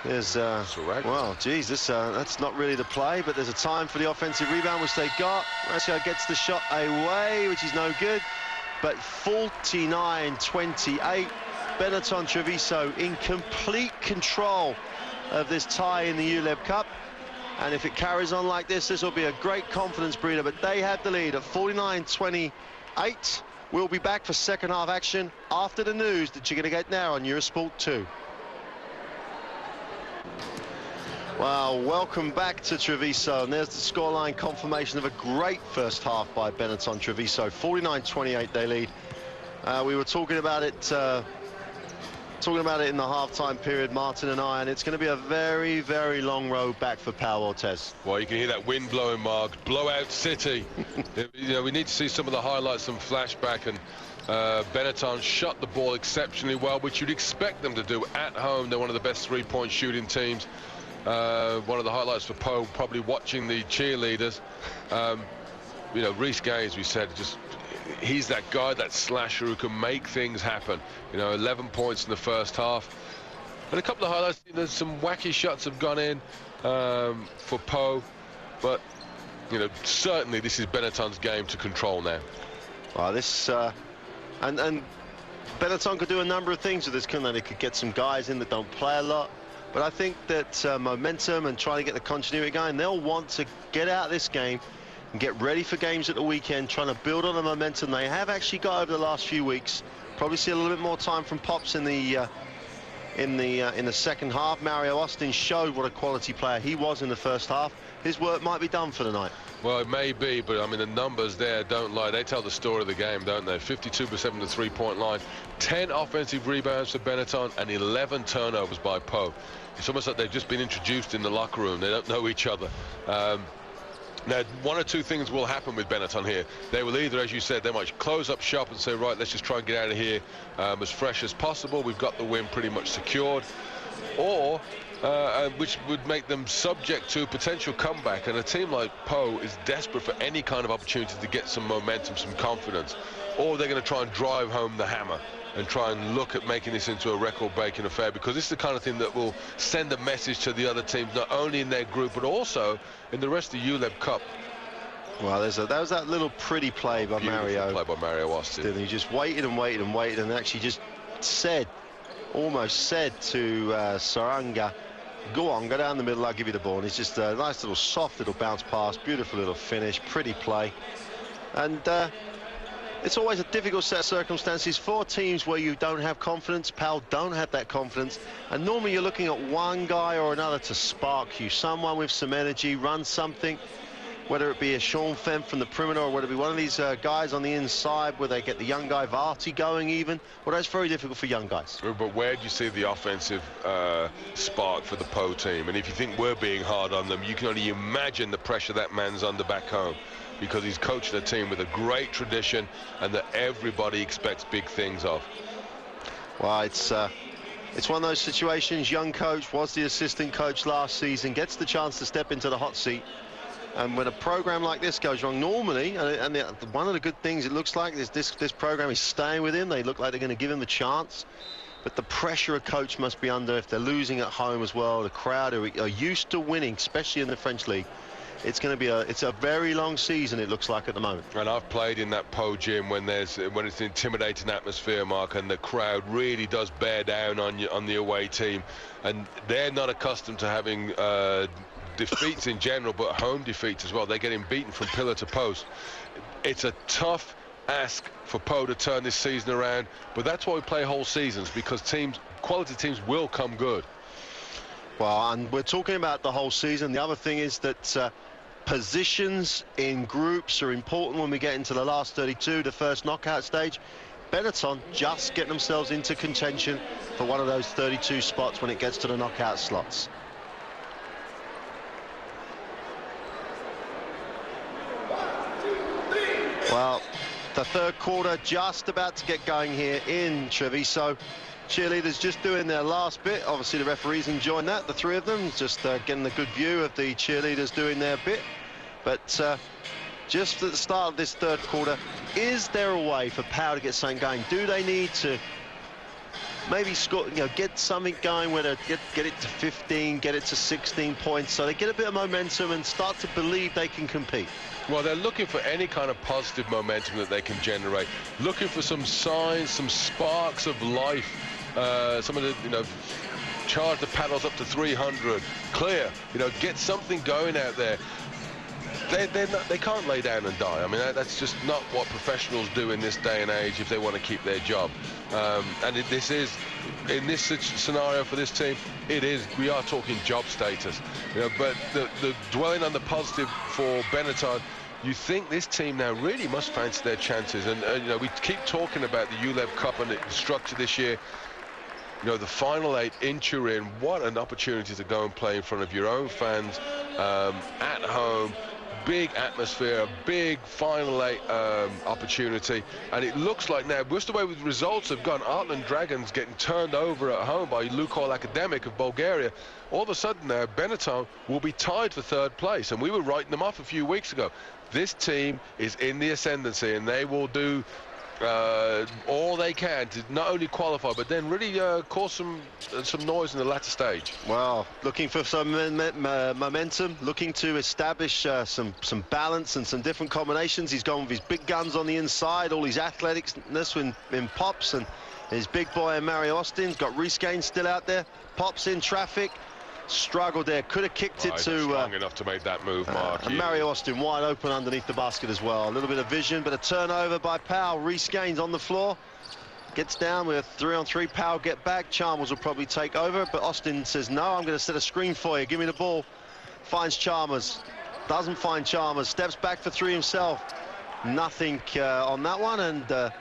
There's well, geez, that's not really the play, but there's a time for the offensive rebound, which they got. Ratio gets the shot away, which is no good. But 49-28, Benetton Treviso in complete control of this tie in the ULEB Cup. And if it carries on like this will be a great confidence breeder. But they have the lead at 49-28. We'll be back for second half action after the news that you're going to get now on Eurosport 2. Well, welcome back to Treviso, and there's the scoreline confirmation of a great first half by Benetton Treviso. 49-28 they lead. We were talking about it in the halftime period, Martin and I, and it's going to be a very, very long road back for Pau Orthez. Well, you can hear that wind blowing, Mark. Blowout city. We need to see some of the highlights, some flashback, and Benetton shot the ball exceptionally well, which you'd expect them to do at home. They're one of the best three-point shooting teams. One of the highlights for Po, probably watching the cheerleaders. Reece Gaines, we said, he's that guy, that slasher who can make things happen. 11 points in the first half. And a couple of highlights, some wacky shots have gone in for Po, but certainly this is Benetton's game to control now. Well, this and Benetton could do a number of things with this, couldn't they? They could get some guys in that don't play a lot. But I think that momentum and trying to get the continuity going, they'll want to get out of this game and get ready for games at the weekend, trying to build on the momentum they have actually got over the last few weeks. Probably see a little bit more time from Pops in the second half. Mario Austin showed what a quality player he was in the first half. His work might be done for the night. Well, it may be, but I mean the numbers there don't lie. They tell the story of the game, don't they? 52% from the three-point line, 10 offensive rebounds for Benetton, and 11 turnovers by Po. It's almost like they've just been introduced in the locker room. They don't know each other. Now, one or two things will happen with Benetton here. They will either, as you said, they might close up shop and say, right, let's just try and get out of here as fresh as possible. We've got the win pretty much secured. Or, which would make them subject to potential comeback. And a team like Po is desperate for any kind of opportunity to get some momentum, some confidence. Or they're going to try and drive home the hammer and try and look at making this into a record-breaking affair, because this is the kind of thing that will send a message to the other teams, not only in their group, but also in the rest of the ULEB Cup. Well, there was that little pretty play by Mario. Play by Mario Austin. He just waited and waited and waited, and actually just almost said to Saranga, go on, go down the middle, I'll give you the ball. And it's just a nice little soft little bounce pass, beautiful little finish, pretty play. And it's always a difficult set of circumstances for teams where you don't have confidence. Pal don't have that confidence, and normally you're looking at one guy or another to spark you, someone with some energy, run something, whether it be a Sean Fenn from the perimeter or whether it be one of these guys on the inside where they get the young guy Varty going even. Well, that's very difficult for young guys. But where do you see the offensive spark for the Po team? And if you think we're being hard on them, you can only imagine the pressure that man's under back home, because he's coaching a team with a great tradition and that everybody expects big things of. Well, it's one of those situations. Young coach, was the assistant coach last season, gets the chance to step into the hot seat. And when a program like this goes wrong, normally, and one of the good things it looks like is this program is staying with him. They look like they're going to give him the chance. But the pressure a coach must be under if they're losing at home as well. The crowd are used to winning, especially in the French league. It's going to be a very long season, it looks like, at the moment. And I've played in that Po gym when it's an intimidating atmosphere, Mark, and the crowd really does bear down on the away team, and they're not accustomed to having defeats in general, but home defeats as well. They're getting beaten from pillar to post. It's a tough ask for Po to turn this season around, but that's why we play whole seasons, because quality teams will come good. Well, and we're talking about the whole season. The other thing is that positions in groups are important when we get into the last 32, the first knockout stage. Benetton just getting themselves into contention for one of those 32 spots when it gets to the knockout slots. Well, the third quarter just about to get going here in Treviso. Cheerleaders just doing their last bit. Obviously the referees enjoying that, the three of them, just getting a good view of the cheerleaders doing their bit. But just at the start of this third quarter, is there a way for Power to get something going? Do they need to maybe score, get something going where they get it to 15, get it to 16 points, so they get a bit of momentum and start to believe they can compete? Well, they're looking for any kind of positive momentum that they can generate, looking for some signs, some sparks of life. Some of the, charge the paddles up to 300, clear, get something going out there. They can't lay down and die. I mean, that's just not what professionals do in this day and age if they want to keep their job. And in this scenario for this team, we are talking job status. But the dwelling on the positive for Benetton, you think this team now really must fancy their chances. And we keep talking about the ULEB Cup and its structure this year. The final 8 in Turin, what an opportunity to go and play in front of your own fans at home. Big atmosphere, a big final 8 opportunity, and it looks like now, just the way the results have gone, Artland Dragons getting turned over at home by Lukoil Academic of Bulgaria. All of a sudden now, Benetton will be tied for 3rd place, and we were writing them off a few weeks ago. This team is in the ascendancy, and they will do all they can to not only qualify but then really cause some noise in the latter stage. Well, looking for some momentum, looking to establish some balance and some different combinations. He's gone with his big guns on the inside, all his athleticness in Pops, and his big boy Mario Austin's got Reese Gaines still out there. Pops in traffic, struggled there, could have kicked it to strong enough to make that move, Mark. And Mario Austin wide open underneath the basket as well. A little bit of vision, but a turnover by Powell. Reese Gaines on the floor, gets down with a 3-on-3. Powell get back. Chalmers will probably take over, but Austin says no, I'm going to set a screen for you, give me the ball. Finds Chalmers, doesn't find Chalmers, steps back for 3 himself. Nothing on that one, and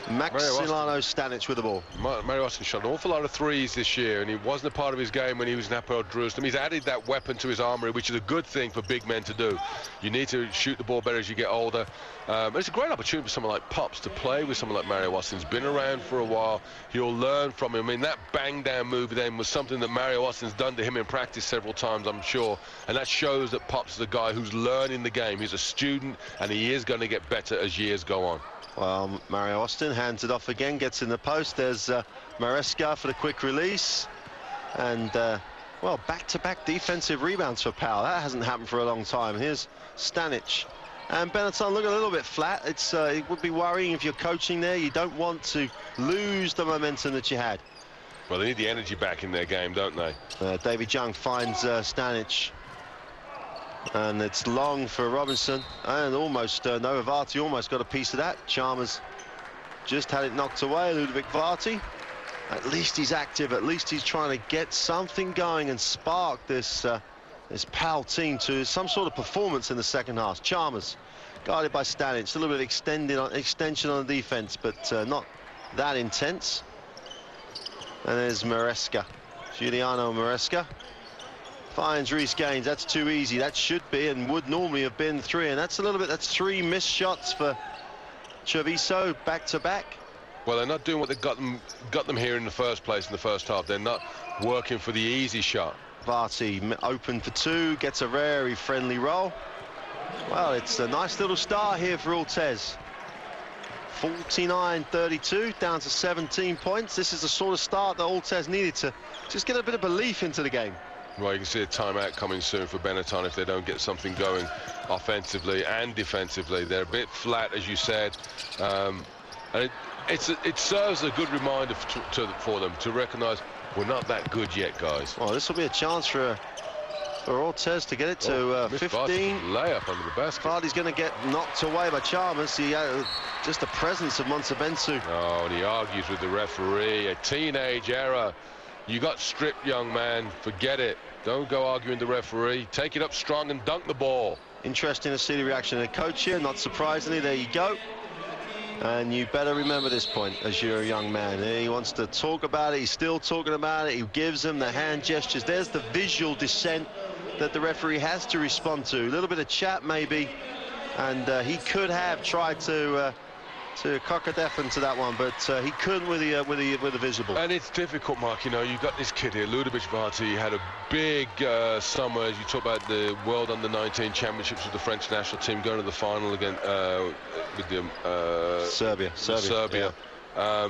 Maximiliano Stanic with the ball. Mario Austin shot an awful lot of threes this year, and he wasn't a part of his game when he was in Hapoel Jerusalem. He's added that weapon to his armory, which is a good thing for big men to do. You need to shoot the ball better as you get older. It's a great opportunity for someone like Pops to play with someone like Mario Austin. He's been around for a while. He'll learn from him. I mean, that bang-down move then was something that Mario Austin's done to him in practice several times, I'm sure. And that shows that Pops is a guy who's learning the game. He's a student, and he is going to get better as years go on. Well, Mario Austin hands it off again, gets in the post. There's Maresca for the quick release, and Well, back-to-back defensive rebounds for Powell. That hasn't happened for a long time. Here's Stanic. And Benetton look a little bit flat. It would be worrying if you're coaching there. You don't want to lose the momentum that you had. Well, they need the energy back in their game, don't they? David Young finds Stanic. And it's long for Robinson. And almost, Noah Varty almost got a piece of that. Chalmers just had it knocked away. Ludovic Varty. At least he's active. At least he's trying to get something going and spark this Powell team to some sort of performance in the second half. Chalmers guarded by Stanic. A little bit of extension on the defense, but not that intense. And there's Maresca. Giuliano Maresca finds Reece Gaines. That's too easy. That should be and would normally have been 3. And that's that's 3 missed shots for Treviso back to back. Well, they're not doing what they got them here in the first place in the first half. They're not working for the easy shot. Varty open for 2, gets a very friendly roll. Well, it's a nice little start here for Orthez. 49-32, down to 17 points. This is the sort of start that Orthez needed to just get a bit of belief into the game. Well, you can see a timeout coming soon for Benetton if they don't get something going offensively and defensively. They're a bit flat, as you said. And it serves a good reminder for them to recognise we're not that good yet, guys. Well, this will be a chance for Orthez to get it to 15. Layup under the basket. Vardy's going to get knocked away by Chalmers. Just the presence of Montebensu. Oh, and he argues with the referee. A teenage error. You got stripped, young man. Forget it. Don't go arguing the referee. Take it up strong and dunk the ball. Interesting to see the reaction of the coach here. Not surprisingly, there you go. And you better remember this point as you're a young man. He wants to talk about it. He's still talking about it. He gives them the hand gestures. There's the visual dissent that the referee has to respond to. A little bit of chat maybe, and he could have tried to cock a deafen to that one, but he couldn't with the visible. And it's difficult, Mark. You know, you've got this kid here, Ludovic Varty, had a big summer. As you talk about the World Under-19 Championships with the French national team, going to the final again with the Serbia. Yeah.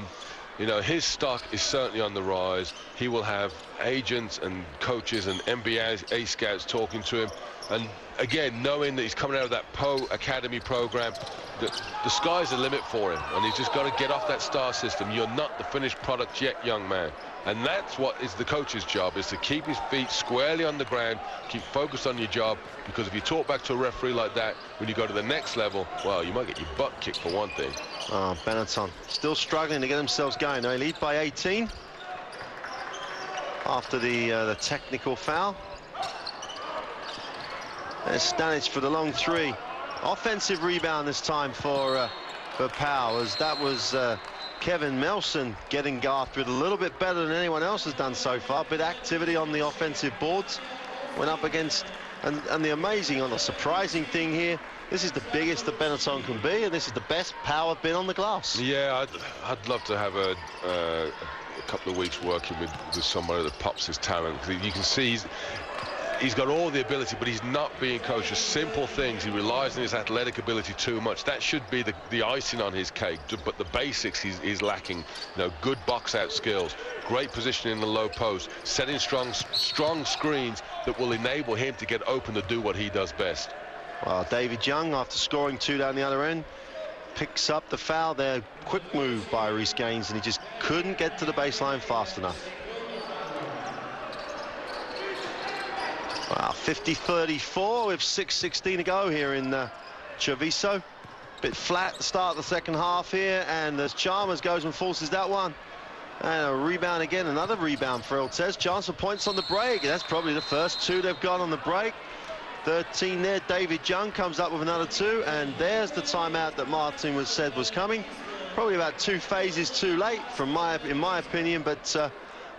You know, his stock is certainly on the rise. He will have agents and coaches and NBA scouts talking to him. And again, knowing that he's coming out of that Academy program, the sky's the limit for him. And he's just got to get off that star system. You're not the finished product yet, young man. And that's what is the coach's job, is to keep his feet squarely on the ground, keep focused on your job. Because if you talk back to a referee like that, when you go to the next level, well, you might get your butt kicked for one thing. Oh, Benetton still struggling to get themselves going. They lead by 18 after the technical foul. There's Stanic for the long 3. Offensive rebound this time for Powell, as that was Kevin Melson getting Garth with a little bit better than anyone else has done so far. Bit activity on the offensive boards. Went up against, and the amazing, or the surprising thing here, this is the biggest that Benetton can be, and this is the best Powell have been on the glass. Yeah, I'd love to have a couple of weeks working with somebody that pops his talent. You can see he's got all the ability, but he's not being coached. Just simple things. He relies on his athletic ability too much. That should be the icing on his cake. But the basics he's lacking. You know, good box-out skills, great positioning in the low post, setting strong screens that will enable him to get open to do what he does best. Well, David Young, after scoring 2 down the other end, picks up the foul there. Quick move by Reece Gaines, and he just couldn't get to the baseline fast enough. Wow, 50-34 with 6:16 to go here in Treviso. Bit flat to start the second half here, and as Chalmers goes and forces that one. And a rebound again, another rebound for Orthez. Chance for points on the break. That's probably the first 2 they've got on the break. 13 there. David Young comes up with another 2, and there's the timeout that Martin said was coming. Probably about 2 phases too late, in my opinion, but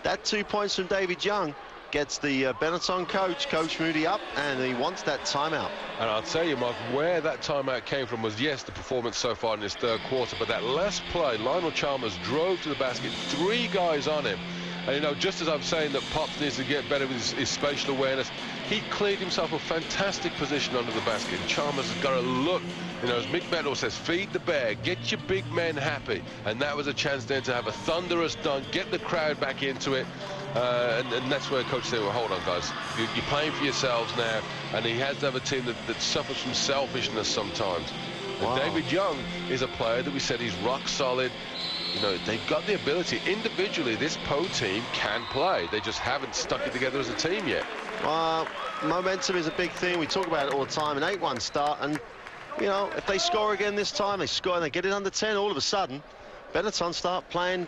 that 2 points from David Young gets the Benetton Coach Moody up, and he wants that timeout. And I'll tell you, Mark, where that timeout came from was, yes, the performance so far in this third quarter, but that last play, Lionel Chalmers drove to the basket, 3 guys on him. And, you know, just as I'm saying that Pops needs to get better with his spatial awareness, he cleared himself a fantastic position under the basket. And Chalmers has got to look, you know, as Mick Meadow says, feed the bear, get your big men happy. And that was a chance then to have a thunderous dunk, get the crowd back into it. and that's where coach said, well, hold on, guys, you're playing for yourselves now, and he has to have a team that suffers from selfishness sometimes. Wow. And David Young is a player that we said he's rock solid. You know, they've got the ability. Individually, this Po team can play. They just haven't stuck it together as a team yet. Momentum is a big thing. We talk about it all the time. An 8-1 start, and you know, if they score again this time, they score and they get it under 10, all of a sudden Benetton start playing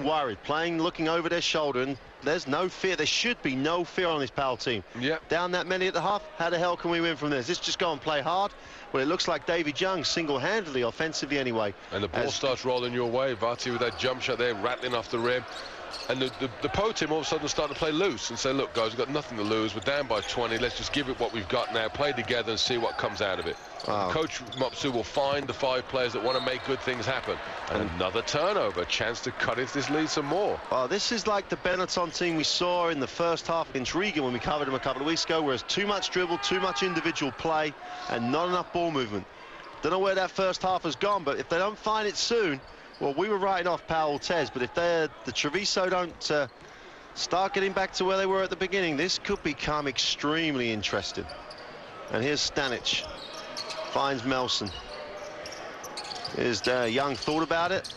worried, looking over their shoulder, and there's no fear. There should be no fear on this Powell team. Yep. Down that many at the half, how the hell can we win from this? Let's just go and play hard. Well, it looks like David Young single-handedly, offensively anyway. And the ball starts rolling your way. Varty with that jump shot there, rattling off the rim. And the Po team all of a sudden start to play loose and say, look, guys, we've got nothing to lose. We're down by 20. Let's just give it what we've got now, play together and see what comes out of it. Wow. Coach Mopsu will find the 5 players that want to make good things happen. And another turnover, a chance to cut into this lead some more. This is like the Benetton team we saw in the first half against Regan when we covered him a couple of weeks ago, whereas too much dribble, too much individual play, and not enough ball movement. Don't know where that first half has gone, but if they don't find it soon, well, we were writing off Orthez, but if the Treviso don't start getting back to where they were at the beginning, this could become extremely interesting. And here's Stanic, finds Melson. Here's Young, thought about it.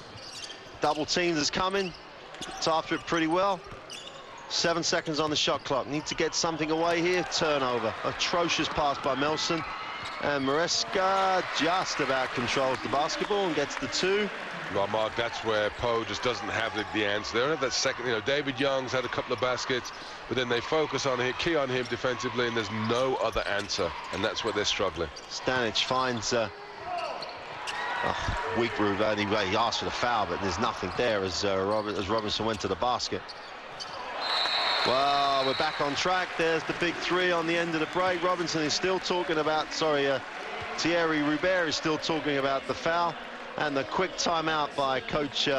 Double teams is coming. It's after it pretty well. 7 seconds on the shot clock. Need to get something away here. Turnover. Atrocious pass by Melson. And Maresca just about controls the basketball and gets the 2. Well, Mark, that's where Po just doesn't have the answer. They don't have that second. You know, David Young's had a couple of baskets, but then they focus on him, key on him defensively, and there's no other answer, and that's where they're struggling. Stanic finds weak move. He asked for the foul, but there's nothing there as Robinson went to the basket. Well, we're back on track. There's the big 3 on the end of the break. Robinson is still talking about, Thierry Roubert is still talking about the foul. And the quick timeout by Coach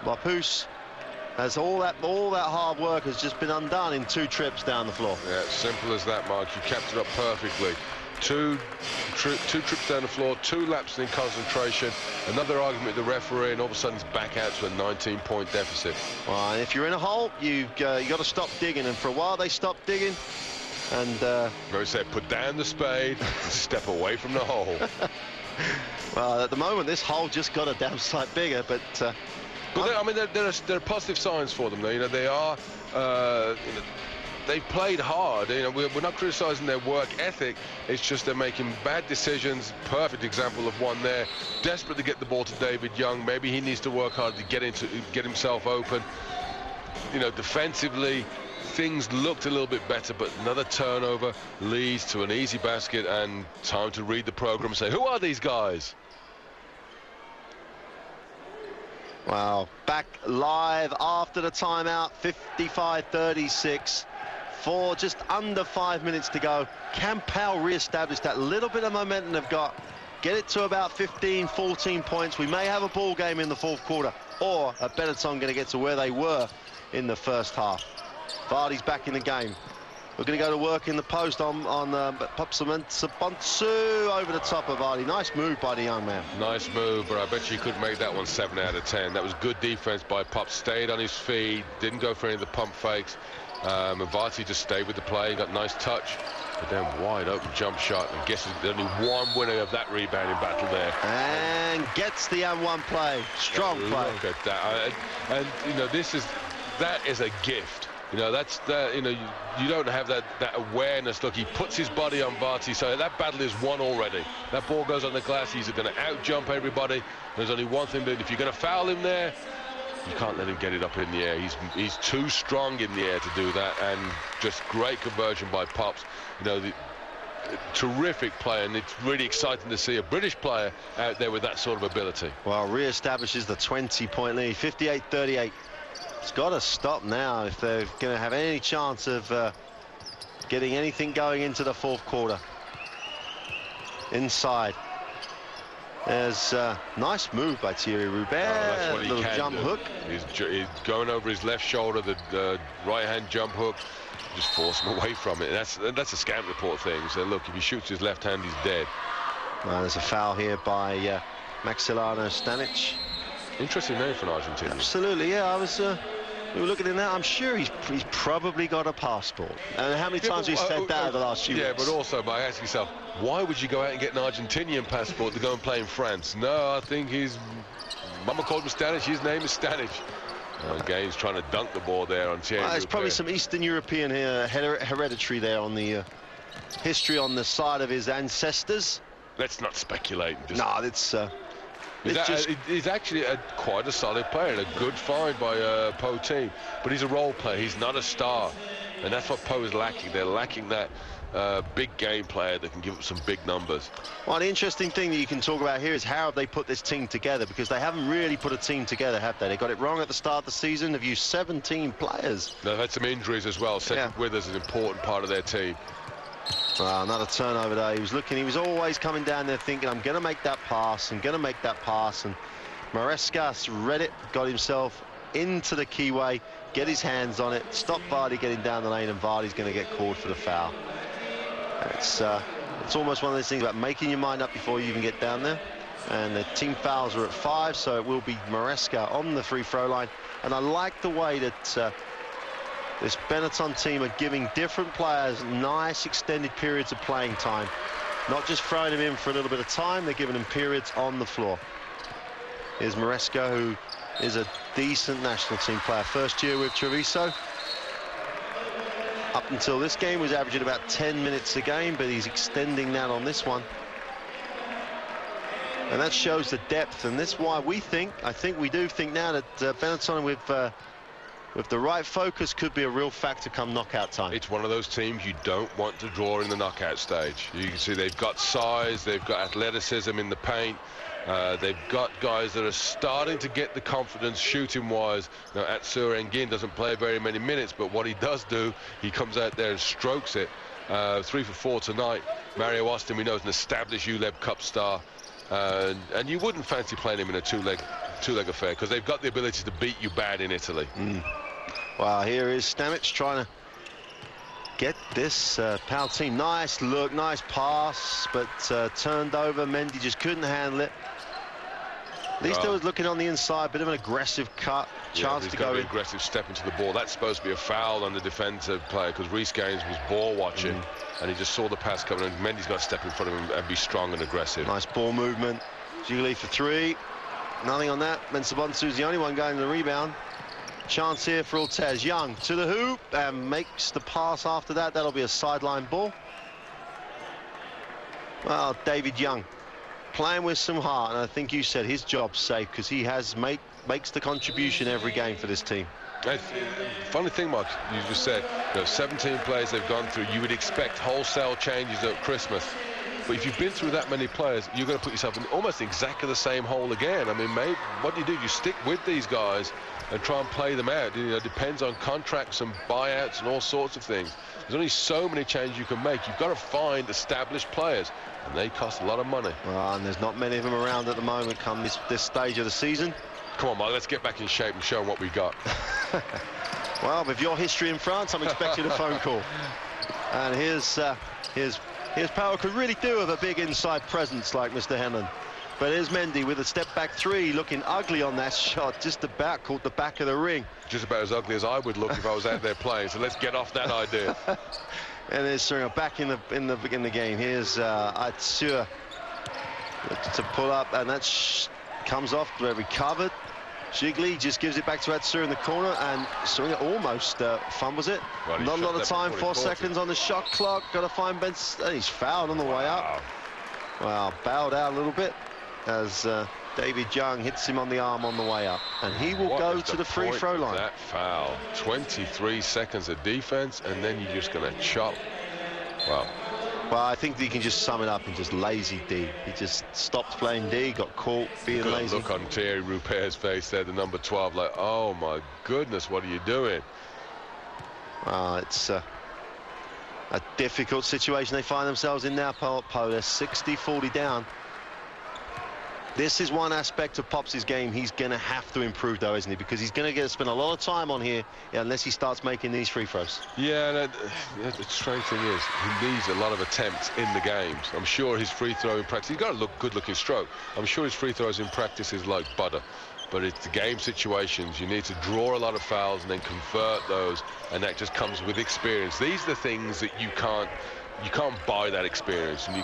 Mopsu, as all that hard work has just been undone in 2 trips down the floor. Yeah, simple as that, Mark. You kept it up perfectly. Two trips down the floor, 2 laps in concentration, another argument with the referee, and all of a sudden it's back out to a 19-point deficit. Well, and if you're in a hole, you got to stop digging, and for a while they stopped digging. And Mary said, put down the spade and step away from the hole. Well, at the moment, this hole just got a damn sight bigger, but I mean, there are positive signs for them, though. You know, they are. They've played hard. You know, we're not criticising their work ethic. It's just they're making bad decisions. Perfect example of one there. Desperate to get the ball to David Young. Maybe he needs to work hard to get himself open. You know, defensively, things looked a little bit better, but another turnover leads to an easy basket, and time to read the program and say, who are these guys? Wow, back live after the timeout, 55-36, for just under 5 minutes to go. Can Powell re-establish that little bit of momentum they've got, get it to about 15, 14 points? We may have a ball game in the 4th quarter, or a Benetton going to get to where they were in the first half. Vardy's back in the game. We're going to go to work in the post on Sabonsu over the top of Vardy. Nice move by the young man. Nice move, but I bet you could make that one 7 out of 10. That was good defense by Pop. Stayed on his feet, didn't go for any of the pump fakes. And Vardy just stayed with the play, got nice touch. But then wide open jump shot, and guess there's only one winner of that rebounding battle there. And gets the M1 play. Strong play. Look at that. And you know, that is a gift. You know, you know, you don't have that awareness. Look, he puts his body on Varty, so that battle is won already. That ball goes on the glass. He's going to out-jump everybody. There's only one thing to do. If you're going to foul him there, you can't let him get it up in the air. He's too strong in the air to do that, and just great conversion by Pops. You know, terrific play, and it's really exciting to see a British player out there with that sort of ability. Well, re-establishes the 20-point lead, 58-38. It's got to stop now if they're going to have any chance of getting anything going into the 4th quarter. Inside. There's a nice move by Thierry Roubert. That's what he little can jump do. hook. He's going over his left shoulder, the right-hand jump hook. Just force him away from it. That's a scout report thing. So look, if he shoots his left hand, he's dead. There's a foul here by Maximiliano Stanic. Interesting name for an Argentinian. Absolutely, yeah. I was We were looking at that. I'm sure he's probably got a passport. And how many times have we said that over the last few weeks? But also by asking yourself, why would you go out and get an Argentinian passport to go and play in France? No, I think Mama called him Stanic. His name is Stanic. Again, he's trying to dunk the ball there on Thierry. There's probably some Eastern European here, hereditary there on the history on the side of his ancestors. Let's not speculate. No, it's he's actually quite a solid player and a good find by Po team, but he's a role player. He's not a star, and that's what Po is lacking. They're lacking that big game player that can give up some big numbers. Well, the interesting thing that you can talk about here is how have they put this team together, because they haven't really put a team together, have they? They got it wrong at the start of the season. They've used 17 players. They've had some injuries as well. Cedric Withers is an important part of their team. Another turnover there. He was always coming down there thinking, I'm going to make that pass, and Maresca read it, got himself into the keyway, get his hands on it, stop Vardy getting down the lane, and Vardy's going to get called for the foul. It's almost one of those things about making your mind up before you even get down there. And the team fouls are at 5, so it will be Maresca on the free throw line. And I like the way that this Benetton team are giving different players nice extended periods of playing time. Not just throwing them in for a little bit of time, they're giving them periods on the floor. Here's Maresca, who is a decent national team player. First year with Treviso. Up until this game was averaging about 10 minutes a game, but he's extending that on this one. And that shows the depth, and that's why we think, we do think now that Benetton with the right focus could be a real factor come knockout time. It's one of those teams you don't want to draw in the knockout stage. You can see they've got size, they've got athleticism in the paint. They've got guys that are starting to get the confidence shooting-wise. Now, Atsur Engin doesn't play very many minutes, but what he does do, he comes out there and strokes it. 3 for 4 tonight. Mario Austin, we know, is an established ULEB Cup star. And you wouldn't fancy playing him in a two-leg affair, because they've got the ability to beat you bad in Italy. Well, here is Stanic trying to get this Pal team. Nice look, nice pass, but turned over. Mendy just couldn't handle it. At least there was looking on the inside, bit of an aggressive cut, chance to go in. Aggressive step into the ball. That's supposed to be a foul on the defensive player, because Reece Gaines was ball watching, and he just saw the pass coming, and Mendy's got to step in front of him and be strong and aggressive. Nice ball movement. Gigli for 3. Nothing on that. Mensah-Bonsu's the only one going to the rebound. Chance here for Orthez. Young to the hoop and makes the pass after that. That'll be a sideline ball. Well, David Young playing with some heart, and I think you said his job's safe, because he makes the contribution every game for this team. Funny thing, Mark, you just said, 17 players they've gone through. You would expect wholesale changes at Christmas. But if you've been through that many players, you're going to put yourself in almost exactly the same hole again. I mean, mate, what do? You stick with these guys and try and play them out. It depends on contracts and buyouts and all sorts of things. There's only so many changes you can make. You've got to find established players, and they cost a lot of money. Well, and there's not many of them around at the moment come this stage of the season. Come on, Mark, let's get back in shape and show them what we got. Well, with your history in France, I'm expecting a phone call. And here's Power could really do with a big inside presence like Mr. Henlon. But here's Mendy with a step-back 3, looking ugly on that shot, just about caught the back of the ring. Just about as ugly as I would look if I was out there playing, so let's get off that idea. And there's Suringer back in the game. Here's Atsur to pull up, and that comes off, recovered. Gigli just gives it back to Atsur in the corner, and Suringer almost fumbles it. Well, not a lot of time, 4 seconds on the shot clock. Got to find Ben. He's fouled on the way up. Well, bowed out a little bit as David Young hits him on the arm on the way up, and he will go to the free throw line. That foul, 23 seconds of defense, and then you're just going to chop. Well, I think that you can just sum it up in just lazy D. He just stopped playing D, got caught being lazy. Look on Thierry Rupert's face there, the number 12, like, oh my goodness, what are you doing? It's a difficult situation they find themselves in now, Po. They're 60-40 down. This is one aspect of Pops's game he's going to have to improve, though, isn't he? Because he's going to spend a lot of time on here unless he starts making these free throws. Yeah, the strange thing is he needs a lot of attempts in the games. I'm sure his free throw in practice, he's got a good-looking stroke. I'm sure his free throws in practice is like butter. but it's the game situations. You need to draw a lot of fouls and then convert those, and that just comes with experience. These are the things that you can't buy that experience, and you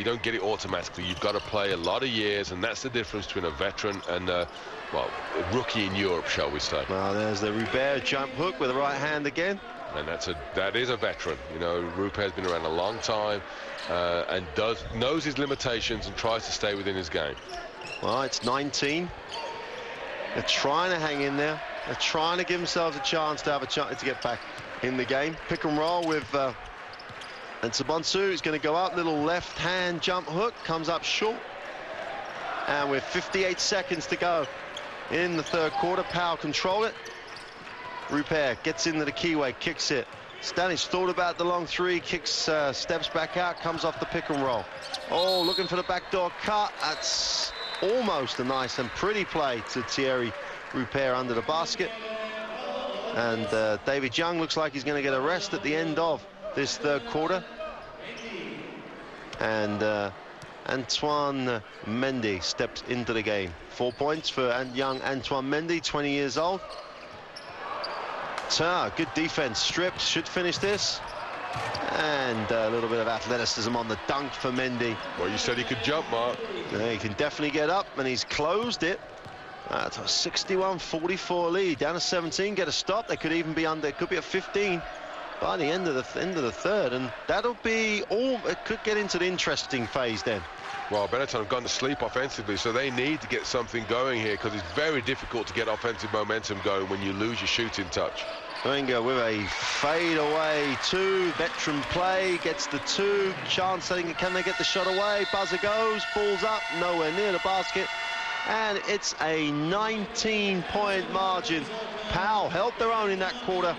don't get it automatically. You've got to play a lot of years, and that's the difference between a veteran and well, a rookie in Europe, shall we say. Well, there's the Rupert jump hook with the right hand again. And that is a veteran. You know, Rupert's been around a long time and knows his limitations and tries to stay within his game. Well, it's 19. They're trying to hang in there. They're trying to give themselves a chance to get back in the game. Pick and roll with and Sabonsu is going to go up. Little left hand jump hook comes up short. And with 58 seconds to go in the third quarter, Powell control it. Rupert gets into the keyway, kicks it. Stanic thought about the long three, kicks, steps back out, comes off the pick and roll. Oh, looking for the backdoor cut. That's almost a nice and pretty play to Thierry Rupert under the basket. And David Young looks like he's going to get a rest at the end of this third quarter. And Antoine Mendy steps into the game. 4 points for young Antoine Mendy, 20 years old. Good defense, stripped, should finish this. And a little bit of athleticism on the dunk for Mendy. Well, you said he could jump, Mark. Yeah, he can definitely get up, and he's closed it. That's a 61-44 lead. Down to 17, get a stop. They could even be under, it could be at 15 by the end of the third, and that'll be all. It could get into the interesting phase then. Well, Benetton have gone to sleep offensively, so they need to get something going here, because it's very difficult to get offensive momentum going when you lose your shooting touch. Wenger with a fadeaway two, veteran play, gets the two, chance, can they get the shot away? Buzzer goes, ball's up, nowhere near the basket, and it's a 19-point margin. Powell held their own in that quarter,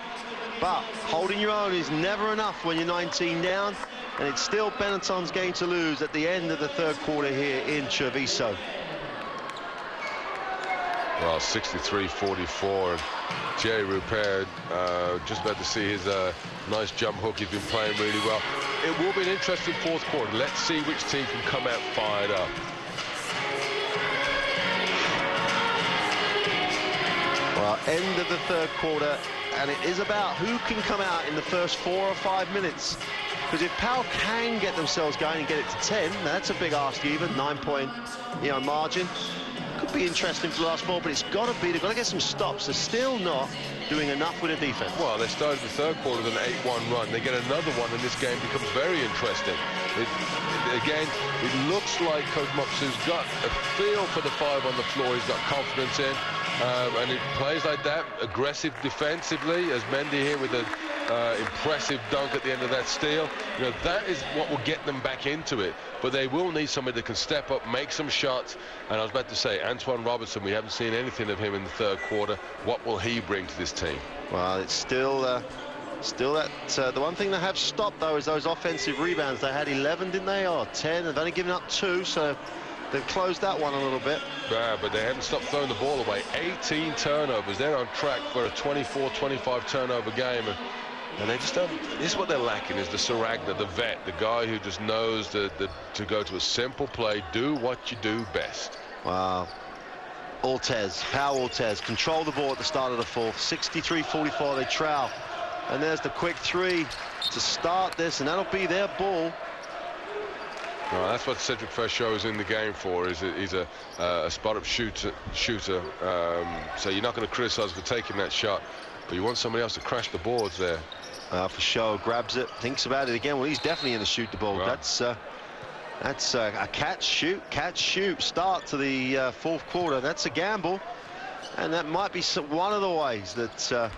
but holding your own is never enough when you're 19 down, and it's still Benetton's game to lose at the end of the third quarter here in Treviso. Well, 63-44, and Thierry Rupert just about to see his nice jump hook. He's been playing really well. It will be an interesting fourth quarter. Let's see which team can come out fired up. Well, end of the third quarter, and it is about who can come out in the first 4 or 5 minutes. Because if Powell can get themselves going and get it to 10, that's a big ask even, 9-point margin. Could be interesting for the last 4, but it's got to be, they've got to get some stops. They're still not doing enough with the defense. Well, they started the third quarter with an 8-1 run. They get another one, and this game becomes very interesting. Again, it looks like Coach Mopsu's got a feel for the 5 on the floor. He's got confidence in. And it plays like that, aggressive defensively, as Mendy here with an impressive dunk at the end of that steal. You know, that is what will get them back into it. But they will need somebody that can step up, make some shots. And I was about to say, Antoine Robertson, we haven't seen anything of him in the third quarter. What will he bring to this team? Well, it's still that the one thing they have stopped, though, is those offensive rebounds. They had 11, didn't they, or 10? They've only given up 2, so they've closed that one a little bit. Yeah, but they haven't stopped throwing the ball away. 18 turnovers. They're on track for a 24-25 turnover game. And they just don't. This is what they're lacking, is the Saragna, the vet, the guy who just knows to go to a simple play, do what you do best. Wow. Orthez, Powell Orthez, control the ball at the start of the fourth. 63-44, they trail. And there's the quick three to start this, and that'll be their ball. Well, that's what Cedric Faucheux is in the game for. He's a spot-up shooter. So you're not going to criticize for taking that shot, but you want somebody else to crash the boards there. Faucheux grabs it, thinks about it again. Well, he's definitely going to shoot the ball. Right. That's a catch, shoot start to the fourth quarter. That's a gamble, and that might be one of the ways that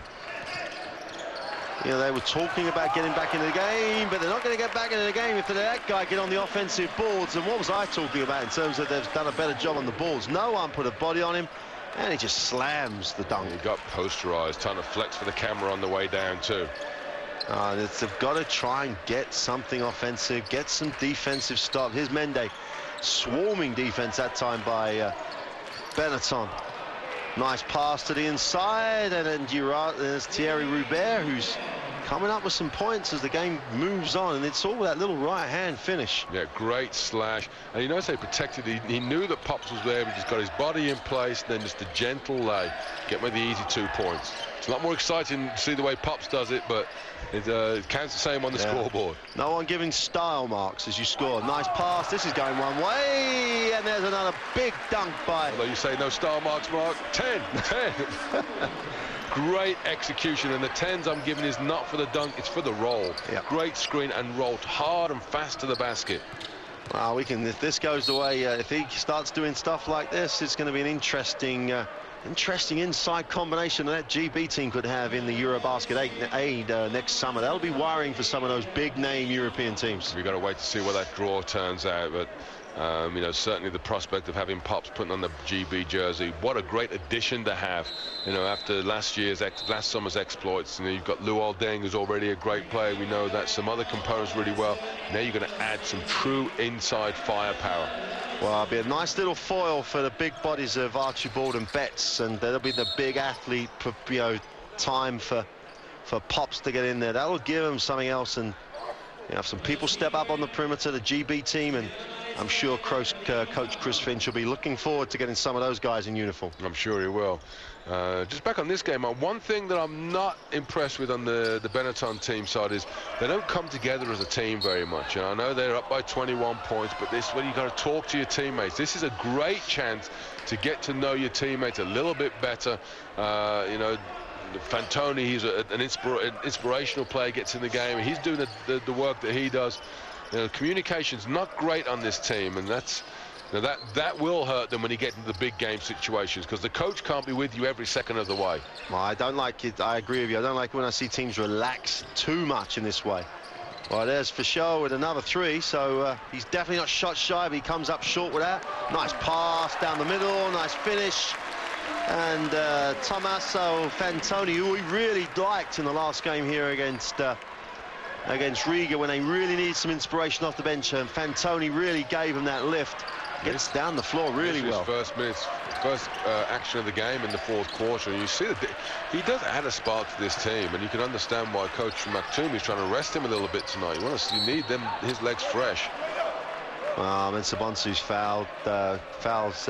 they were talking about getting back into the game, but they're not going to get back into the game if they let that guy get on the offensive boards. And what was I talking about in terms of they've done a better job on the boards? No one put a body on him, and he just slams the dunk. He got posterized, trying to flex for the camera on the way down too. They've got to try and get something offensive, get some defensive stop. Here's Mendy, swarming defense that time by Benetton. Nice pass to the inside, and then there's Thierry Rupert, who's coming up with some points as the game moves on, and it's all that little right-hand finish. Yeah, great slash. And you notice they protected. He knew that Pops was there, but he's got his body in place, then just a gentle lay. Get me the easy 2 points. It's a lot more exciting to see the way Pops does it, but it counts the same on the scoreboard. No one giving style marks as you score. Nice pass. This is going one way, and there's another big dunk by... Although you say no style marks, Mark. 10. Great execution, and the 10s I'm giving is not for the dunk, it's for the roll. Yep. Great screen and rolled hard and fast to the basket. Well, if this goes the way, if he starts doing stuff like this, it's going to be an interesting inside combination that GB team could have in the Eurobasket 8 next summer. That'll be worrying for some of those big-name European teams. We've got to wait to see what that draw turns out, but you know, certainly the prospect of having Pops putting on the GB jersey, what a great addition to have, you know, after last summer's exploits. You know, you've got Luol Deng, who's already a great player. We know that some other components really well. Now you're going to add some true inside firepower. Well, it'll be a nice little foil for the big bodies of Archibald and Betts, and that'll be the big athlete, you know, time for Pops to get in there. That'll give them something else, and you know, some people step up on the perimeter, the GB team, and I'm sure Coach Chris Finch will be looking forward to getting some of those guys in uniform. I'm sure he will. Just back on this game, one thing that I'm not impressed with on the Benetton team side is they don't come together as a team very much. And I know they're up by 21 points, but this is when you got to talk to your teammates. This is a great chance to get to know your teammates a little bit better. You know, Fantoni, he's an inspirational player, gets in the game. He's doing the work that he does. You know, communication's not great on this team, and that's, you know, that will hurt them when you get into the big game situations, because the coach can't be with you every second of the way. Well, I don't like it. I agree with you. I don't like when I see teams relax too much in this way. Well, there's Fischel with another 3, so he's definitely not shot shy, but he comes up short with that. Nice pass down the middle, nice finish. And Tommaso Fantoni, who we really liked in the last game here against Riga, when they really need some inspiration off the bench, and Fantoni really gave him that lift. Gets down the floor really well. First action of the game in the 4th quarter, and you see that he does add a spark to this team, and you can understand why Coach Maktoumi is trying to rest him a little bit tonight. You need his legs fresh. Mensah-Bonsu's fouls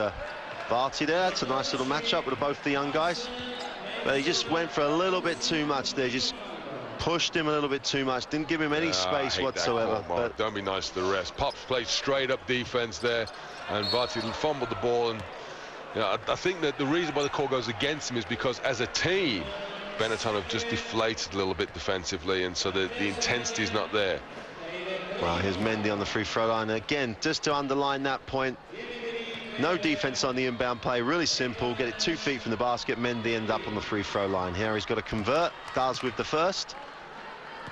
Varty there. It's a nice little matchup with both the young guys, but he just went for a little bit too much there. Just pushed him a little bit too much, didn't give him any space whatsoever. But don't be nice to the rest. Pops played straight up defense there, and Varty fumbled the ball. And you know, I think that the reason why the call goes against him is because as a team, Benetton have just deflated a little bit defensively, and so the intensity is not there. Well, here's Mendy on the free throw line again, just to underline that point. No defense on the inbound play, really simple. Get it 2 feet from the basket. Mendy ends up on the free throw line. Here he's got to convert, does with the first.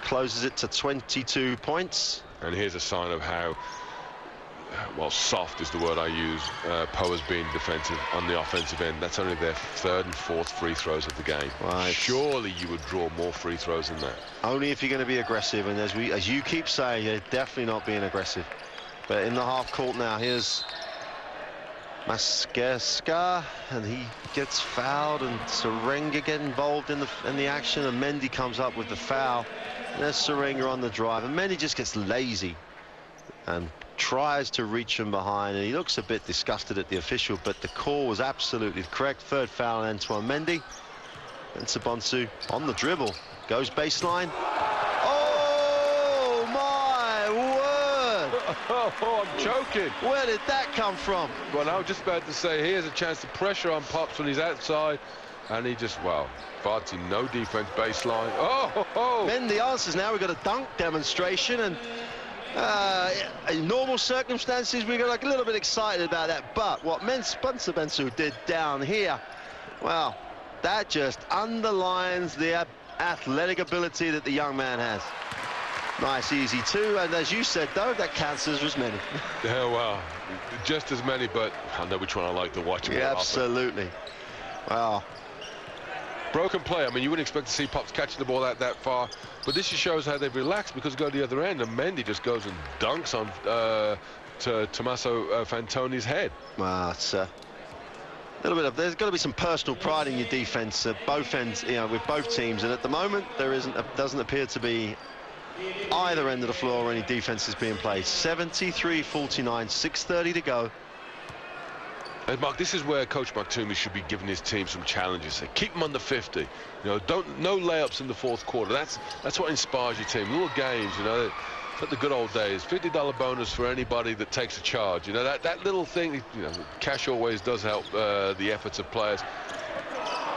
Closes it to 22 points. And here's a sign of how, well, soft is the word I use, Poe has been defensive on the offensive end. That's only their 3rd and 4th free throws of the game. Right. Surely you would draw more free throws than that. Only if you're going to be aggressive, and as you keep saying, you're definitely not being aggressive. But in the half court now, here's Maskeska, and he gets fouled, and Serenga get involved in the action, and Mendy comes up with the foul. And there's Serenga on the drive, and Mendy just gets lazy and tries to reach from behind, and he looks a bit disgusted at the official, but the call was absolutely correct. 3rd foul on Antoine Mendy. And Mensah-Bonsu on the dribble, goes baseline. Oh my word! Oh, I'm joking. Where did that come from? Well, I was just about to say, here's a chance to pressure on Pops when he's outside, and he just, well, Varty, no defense, baseline. Mendy answers now. We've got a dunk demonstration, and in normal circumstances we got like a little bit excited about that, but what Mensah-Bonsu did down here, well, that just underlines the athletic ability that the young man has. Nice easy 2, and as you said though, that counts as many. Yeah, well, just as many, but I know which one I like to watch. Yeah, absolutely. Wow. Broken play. I mean, you wouldn't expect to see Pops catching the ball out that far, but this just shows how they've relaxed, because go to the other end, and Mendy just goes and dunks on to Tommaso Fantoni's head. Well, it's There's got to be some personal pride in your defence at both ends, with both teams, and at the moment doesn't appear to be either end of the floor or any defences being played. 73-49, 6:30 to go. And Mark, this is where Coach Martoumi should be giving his team some challenges. So keep them under 50. No layups in the fourth quarter. That's what inspires your team. Little games, it's like the good old days. $50 bonus for anybody that takes a charge. That little thing. Cash always does help the efforts of players.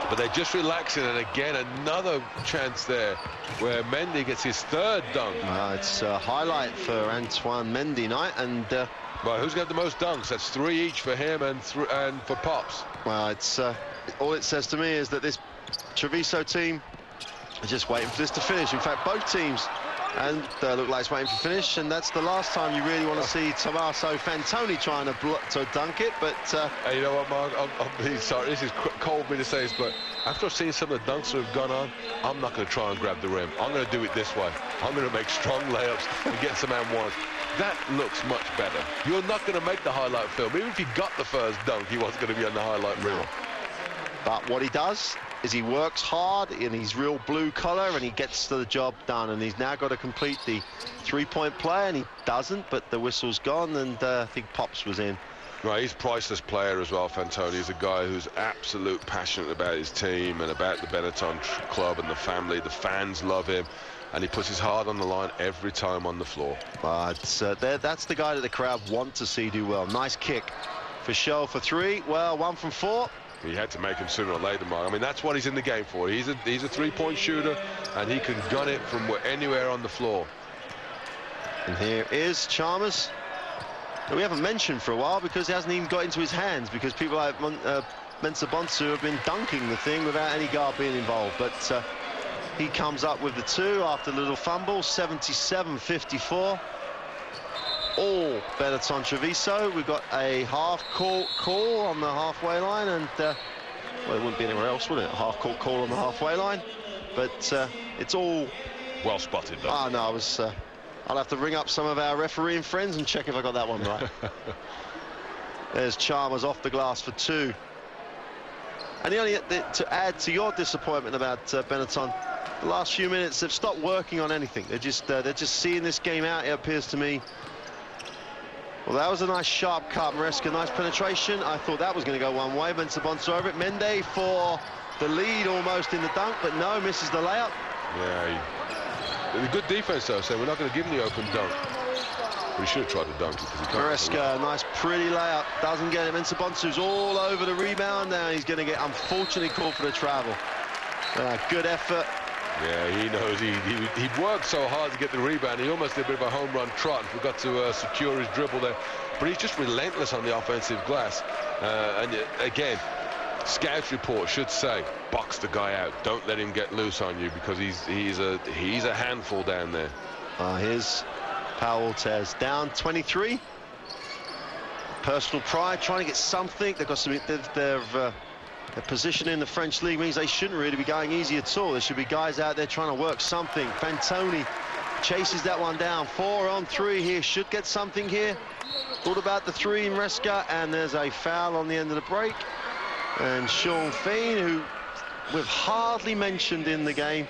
But they're just relaxing, and again another chance there where Mendy gets his third dunk. It's a highlight for Antoine Mendy night, and well, who's got the most dunks? That's 3 each for him and for Pops. Well, it's all it says to me is that this Treviso team is just waiting for this to finish. In fact, both teams and look like it's waiting for finish, and that's the last time you really want to see Tommaso Fantoni trying to dunk it. But hey, you know what, Mark? I'm really sorry. This is cold of me to say this, but after I've seen some of the dunks that have gone on, I'm not going to try and grab the rim. I'm going to do it this way. I'm going to make strong layups and get some and ones. That looks much better. You're not going to make the highlight film. Even if he got the first dunk, he wasn't going to be on the highlight reel. But what he does is he works hard in his real blue collar, and he gets the job done, and he's now got to complete the three-point play, and he doesn't, but the whistle's gone, and I think Pops was in. Right, he's a priceless player as well, Fantoni. He's a guy who's absolute passionate about his team and about the Benetton club and the family. The fans love him, and he puts his heart on the line every time on the floor. That's the guy that the crowd want to see do well. Nice kick for Scholl for three. Well, 1 from 4. He had to make him sooner or later, Mark. I mean, that's what he's in the game for. He's a three-point shooter, and he can gun it from anywhere on the floor. And here is Chalmers, who we haven't mentioned for a while because he hasn't even got into his hands, because people like Mensah Bonsu have been dunking the thing without any guard being involved. But he comes up with the 2 after a little fumble. 77-54. All Benetton Treviso. We've got a half-court call on the halfway line, and well, it wouldn't be anywhere else, would it? A half-court call on the halfway line, but it's all well spotted, though. Oh no, I'll have to ring up some of our refereeing friends and check if I got that one right. There's Chalmers off the glass for 2. And the only to add to your disappointment about Benetton, the last few minutes they've stopped working on anything. They're just seeing this game out, it appears to me. Well, that was a nice sharp cut. Maresca, nice penetration. I thought that was going to go one way. Mensah Bonsu over it. Mende for the lead almost in the dunk, but no, misses the layup. Yeah, good defense though, so we're not going to give him the open dunk. We should have tried to dunk it because he can't. Maresca, nice pretty layup, doesn't get it. Mensah Bonsu's all over the rebound now. He's going to get unfortunately called for the travel. Good effort. Yeah, he knows. He worked so hard to get the rebound. He almost did a bit of a home run trot and forgot to secure his dribble there. But he's just relentless on the offensive glass. And again, scouts report should say, box the guy out. Don't let him get loose on you, because he's a handful down there. Here's Orthez down 23. Personal pride, trying to get something. They've got some. Their position in the French league means they shouldn't really be going easy at all. There should be guys out there trying to work something. Fantoni chases that one down. 4 on 3 here. Should get something here. Thought about the 3 in Maresca, and there's a foul on the end of the break. And Sean Fein, who we've hardly mentioned in the game,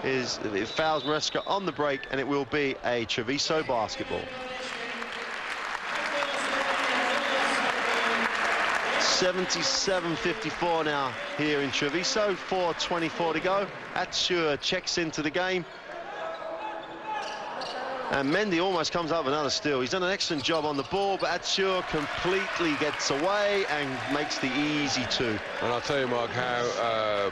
it fouls Maresca on the break, and it will be a Treviso basketball. 77-54 now here in Treviso. 4:24 to go. Atsur checks into the game. And Mendy almost comes up with another steal. He's done an excellent job on the ball, but Atsur completely gets away and makes the easy 2. And I'll tell you, Mark, how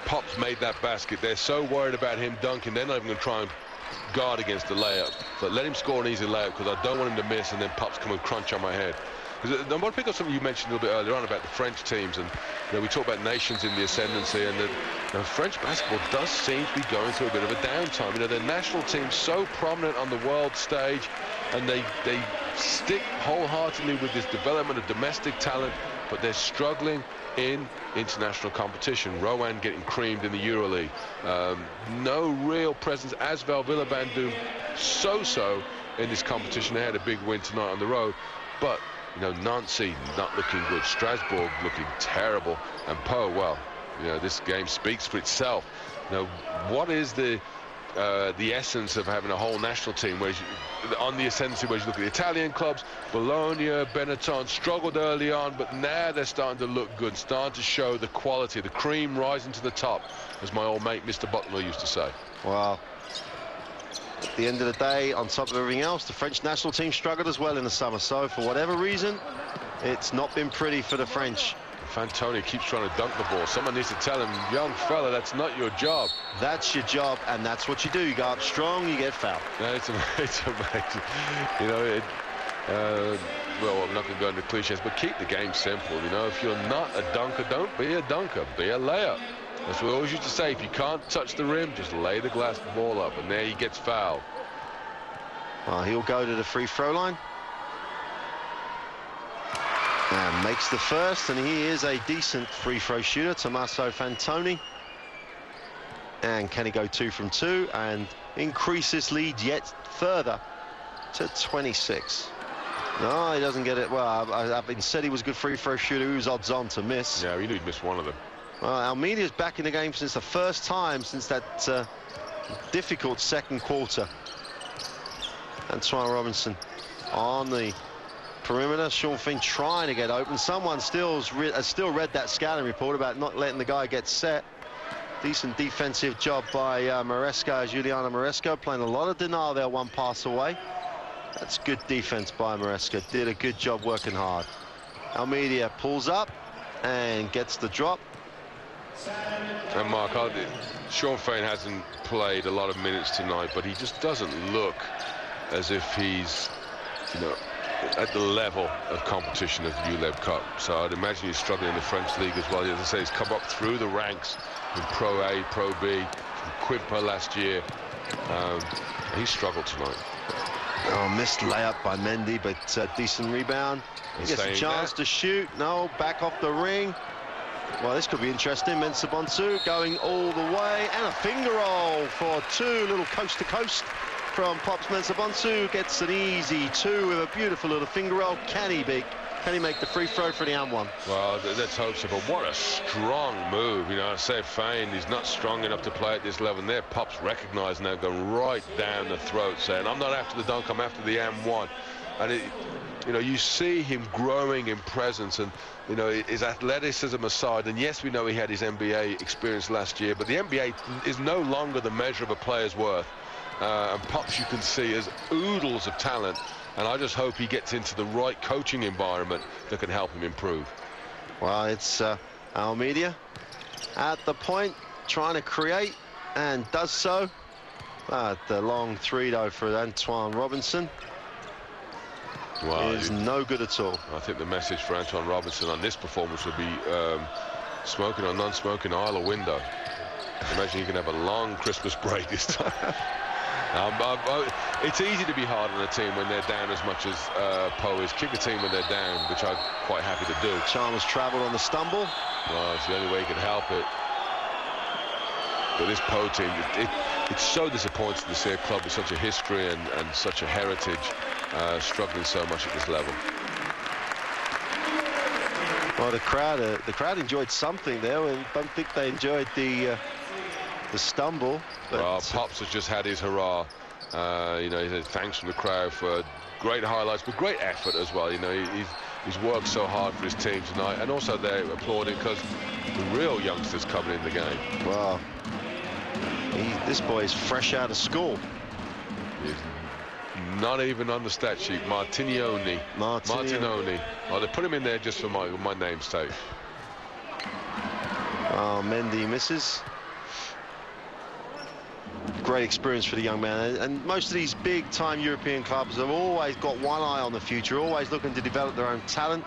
Pops made that basket. They're so worried about him dunking, they're not even going to try and guard against the layup. So let him score an easy layup, because I don't want him to miss and then Pops come and crunch on my head. I want to pick up something you mentioned a little bit earlier on about the French teams, and we talk about nations in the ascendancy, and the French basketball does seem to be going through a bit of a downtime. Their national team's so prominent on the world stage, and they stick wholeheartedly with this development of domestic talent, but they're struggling in international competition. Rowan getting creamed in the EuroLeague. No real presence, as Villeurbanne do so in this competition. They had a big win tonight on the road, but You know, Nancy not looking good, Strasbourg looking terrible, and Po, well, you know, this game speaks for itself. You know, what is the essence of having a whole national team where on the ascendancy, where you look at the Italian clubs, Bologna, Benetton struggled early on, but now they're starting to look good, starting to show the quality, the cream rising to the top, as my old mate Mr. Bucknell used to say. Well, at the end of the day, on top of everything else, the French national team struggled as well in the summer. So for whatever reason, it's not been pretty for the French. Fantoni keeps trying to dunk the ball. Someone needs to tell him, young fella, that's not your job. That's your job, and that's what you do. You go up strong, you get fouled. Yeah, it's amazing. You know, well, I'm not going to go into cliches, but keep the game simple. You know, if you're not a dunker, don't be a dunker. Be a layup. That's what we always used to say. If you can't touch the rim, just lay the glass ball up, and there he gets fouled. Well, he'll go to the free throw line. And makes the first, and he is a decent free throw shooter, Tommaso Fantoni. And can he go 2 from 2 and increase his lead yet further to 26? No, he doesn't get it. Well, I've been said he was a good free throw shooter. He was odds on to miss. Yeah, he knew he'd miss one of them. Well, Almedia's back in the game since the first time since that difficult second quarter. Antoine Robinson on the perimeter. Sean Finn trying to get open. Someone still read that scouting report about not letting the guy get set. Decent defensive job by Maresca, Giuliano Maresca, playing a lot of denial there, one pass away. That's good defense by Maresca. Did a good job working hard. Almeida pulls up and gets the drop. And Mark, Sean Finn hasn't played a lot of minutes tonight, but he just doesn't look as if he's, you know, at the level of competition of the ULEB Cup. So I'd imagine he's struggling in the French league as well. As I say, he's come up through the ranks in Pro A, Pro B, from Quimper last year. He struggled tonight. Oh, missed layup by Mendy, but decent rebound. He gets a chance to shoot. No, back off the ring. Well, this could be interesting. Mensah Bonsu going all the way, and a finger roll for 2, little coast to coast from Pops. Mensah Bonsu gets an easy 2 with a beautiful little finger roll. Can he make the free throw for the and one? Well, let's hope so, but what a strong move. You know, I say Fane, he's not strong enough to play at this level, and there Pops recognizing now, going right down the throat, saying, I'm not after the dunk, I'm after the and one. And it, you know, you see him growing in presence, and you know, his athleticism aside, and yes, we know he had his NBA experience last year, but the NBA is no longer the measure of a player's worth. And Pops, you can see, has oodles of talent, and I just hope he gets into the right coaching environment that can help him improve. Well, it's Almeida at the point, trying to create, and does so. The long 3, though, for Antoine Robinson. Well, is no good at all. I think the message for Antoine Robinson on this performance would be smoking or non-smoking aisle or window. Imagine you can have a long Christmas break this time. It's easy to be hard on a team when they're down as much as Po is. Kick a team when they're down, which I'm quite happy to do. Chalmers travelled on the stumble. Well, it's the only way he could help it. But this Po team, it's so disappointing to see a club with such a history and such a heritage struggling so much at this level. Well, the crowd enjoyed something there. I don't think they enjoyed the stumble. But well, Pops has just had his hurrah. You know, he said thanks from the crowd for great highlights, but great effort as well. You know, he's worked so hard for his team tonight, and also they're applauding because the real youngsters coming in the game. Well, this boy is fresh out of school. He's not even on the stat sheet. Martinoni. Oh, they put him in there just for my name's sake. Oh, Mendy misses. Great experience for the young man, and most of these big-time European clubs have always got one eye on the future, always looking to develop their own talent.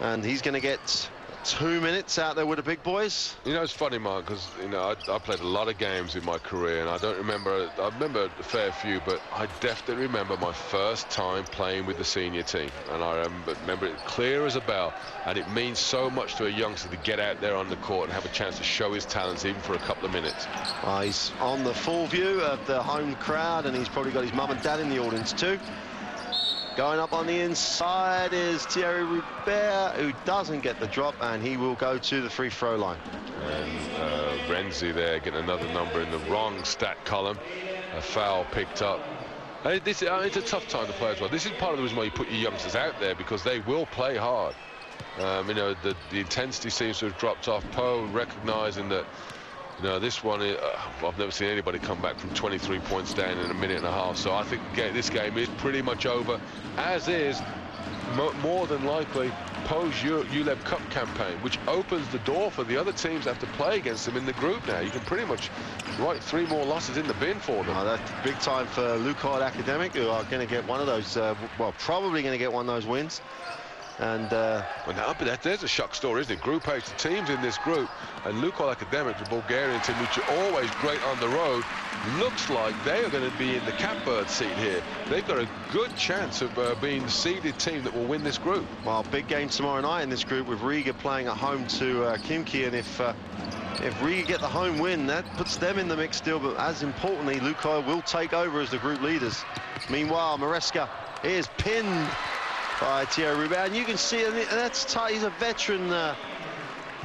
And he's going to get 2 minutes out there with the big boys. You know, it's funny, Mark, because you know I played a lot of games in my career, and I remember a fair few, but I definitely remember my first time playing with the senior team, and I remember it clear as a bell. And it means so much to a youngster to get out there on the court and have a chance to show his talents even for a couple of minutes. He's on the full view of the home crowd, and he's probably got his mum and dad in the audience too. Going up on the inside is Thierry Roubert, who doesn't get the drop, and he will go to the free throw line. And Renzi there getting another number in the wrong stat column. A foul picked up. It's a tough time to play as well. This is part of the reason why you put your youngsters out there, because they will play hard. You know, the intensity seems to have dropped off. Poe recognizing that, you know, this one, I've never seen anybody come back from 23 points down in a minute and a half. So I think this game is pretty much over, as is more than likely Poe's ULEB Cup campaign, which opens the door for the other teams that have to play against them in the group now. You can pretty much write 3 more losses in the bin for them. Oh, that's big time for Lukoil Academic, who are going to get one of those, well, probably going to get one of those wins. And but there's a shock story, isn't it? Group H, the teams in this group, and Lukoil Academic, the Bulgarian team, which are always great on the road, looks like they are going to be in the catbird seat here. They've got a good chance of being the seeded team that will win this group. Well, big game tomorrow night in this group, with Riga playing at home to Khimki, and if Riga get the home win, that puts them in the mix still. But as importantly, Lukoil will take over as the group leaders. Meanwhile, Maresca is pinned by Thierry Roubert, and you can see, and that's tight. He's a veteran,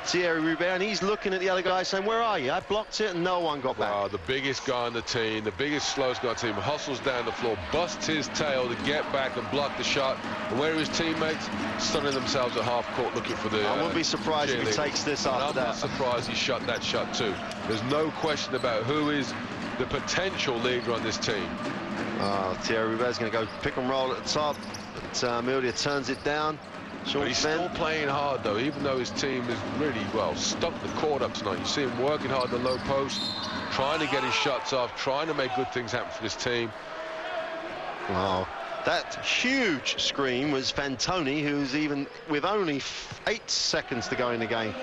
Thierry Roubert, and he's looking at the other guy saying, where are you? I blocked it and no one got back. The biggest guy on the team, the biggest, slowest guy on the team, hustles down the floor, busts his tail to get back and block the shot. And where are his teammates? Sunning themselves at half court looking for the I wouldn't be surprised if he takes this after that. I'm not surprised he shot that shot too. There's no question about who is the potential leader on this team. Thierry Roubert's going to go pick and roll at the top, but Mildia turns it down. But he's still playing hard, though, even though his team is really, well, stuck the court up tonight. You see him working hard in the low post, trying to get his shots off, trying to make good things happen for this team. Wow. That huge screen was Fantoni, who's even with only 8 seconds to go in the game,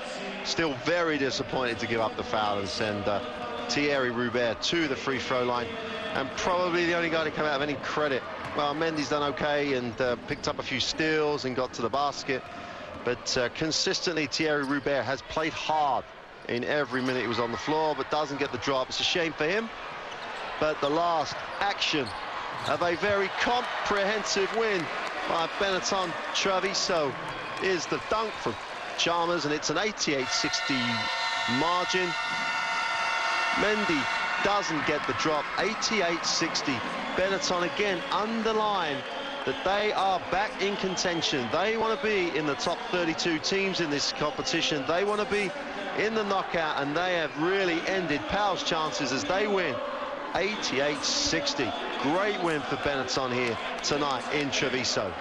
still very disappointed to give up the foul and send Thierry Roubert to the free throw line, and probably the only guy to come out of any credit. Well, Mendy's done okay and picked up a few steals and got to the basket, but consistently Thierry Roubert has played hard in every minute he was on the floor, but doesn't get the drop. It's a shame for him, but the last action of a very comprehensive win by Benetton Treviso is the dunk from Chalmers, and it's an 88-60 margin. Mendy doesn't get the drop. 88-60. Benetton again underline that they are back in contention. They want to be in the top 32 teams in this competition. They want to be in the knockout, and they have really ended Pau's chances as they win 88-60. Great win for Benetton here tonight in Treviso.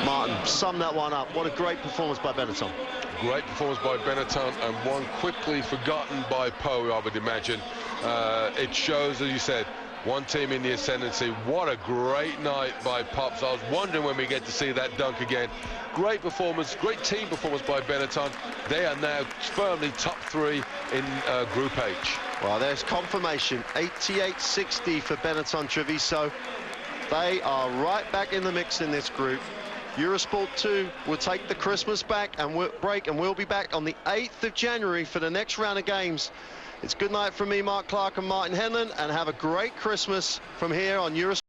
Martin, sum that one up. What a great performance by Benetton. Great performance by Benetton, and one quickly forgotten by Poe, I would imagine. It shows, as you said, one team in the ascendancy. What a great night by Pops. I was wondering when we get to see that dunk again. Great performance, great team performance by Benetton. They are now firmly top 3 in Group H. Well, there's confirmation. 88-60 for Benetton Treviso. They are right back in the mix in this group. Eurosport 2 will take the Christmas break, and we'll be back on the 8th of January for the next round of games. It's good night from me, Mark Clark and Martin Henlon, and have a great Christmas from here on Eurosport.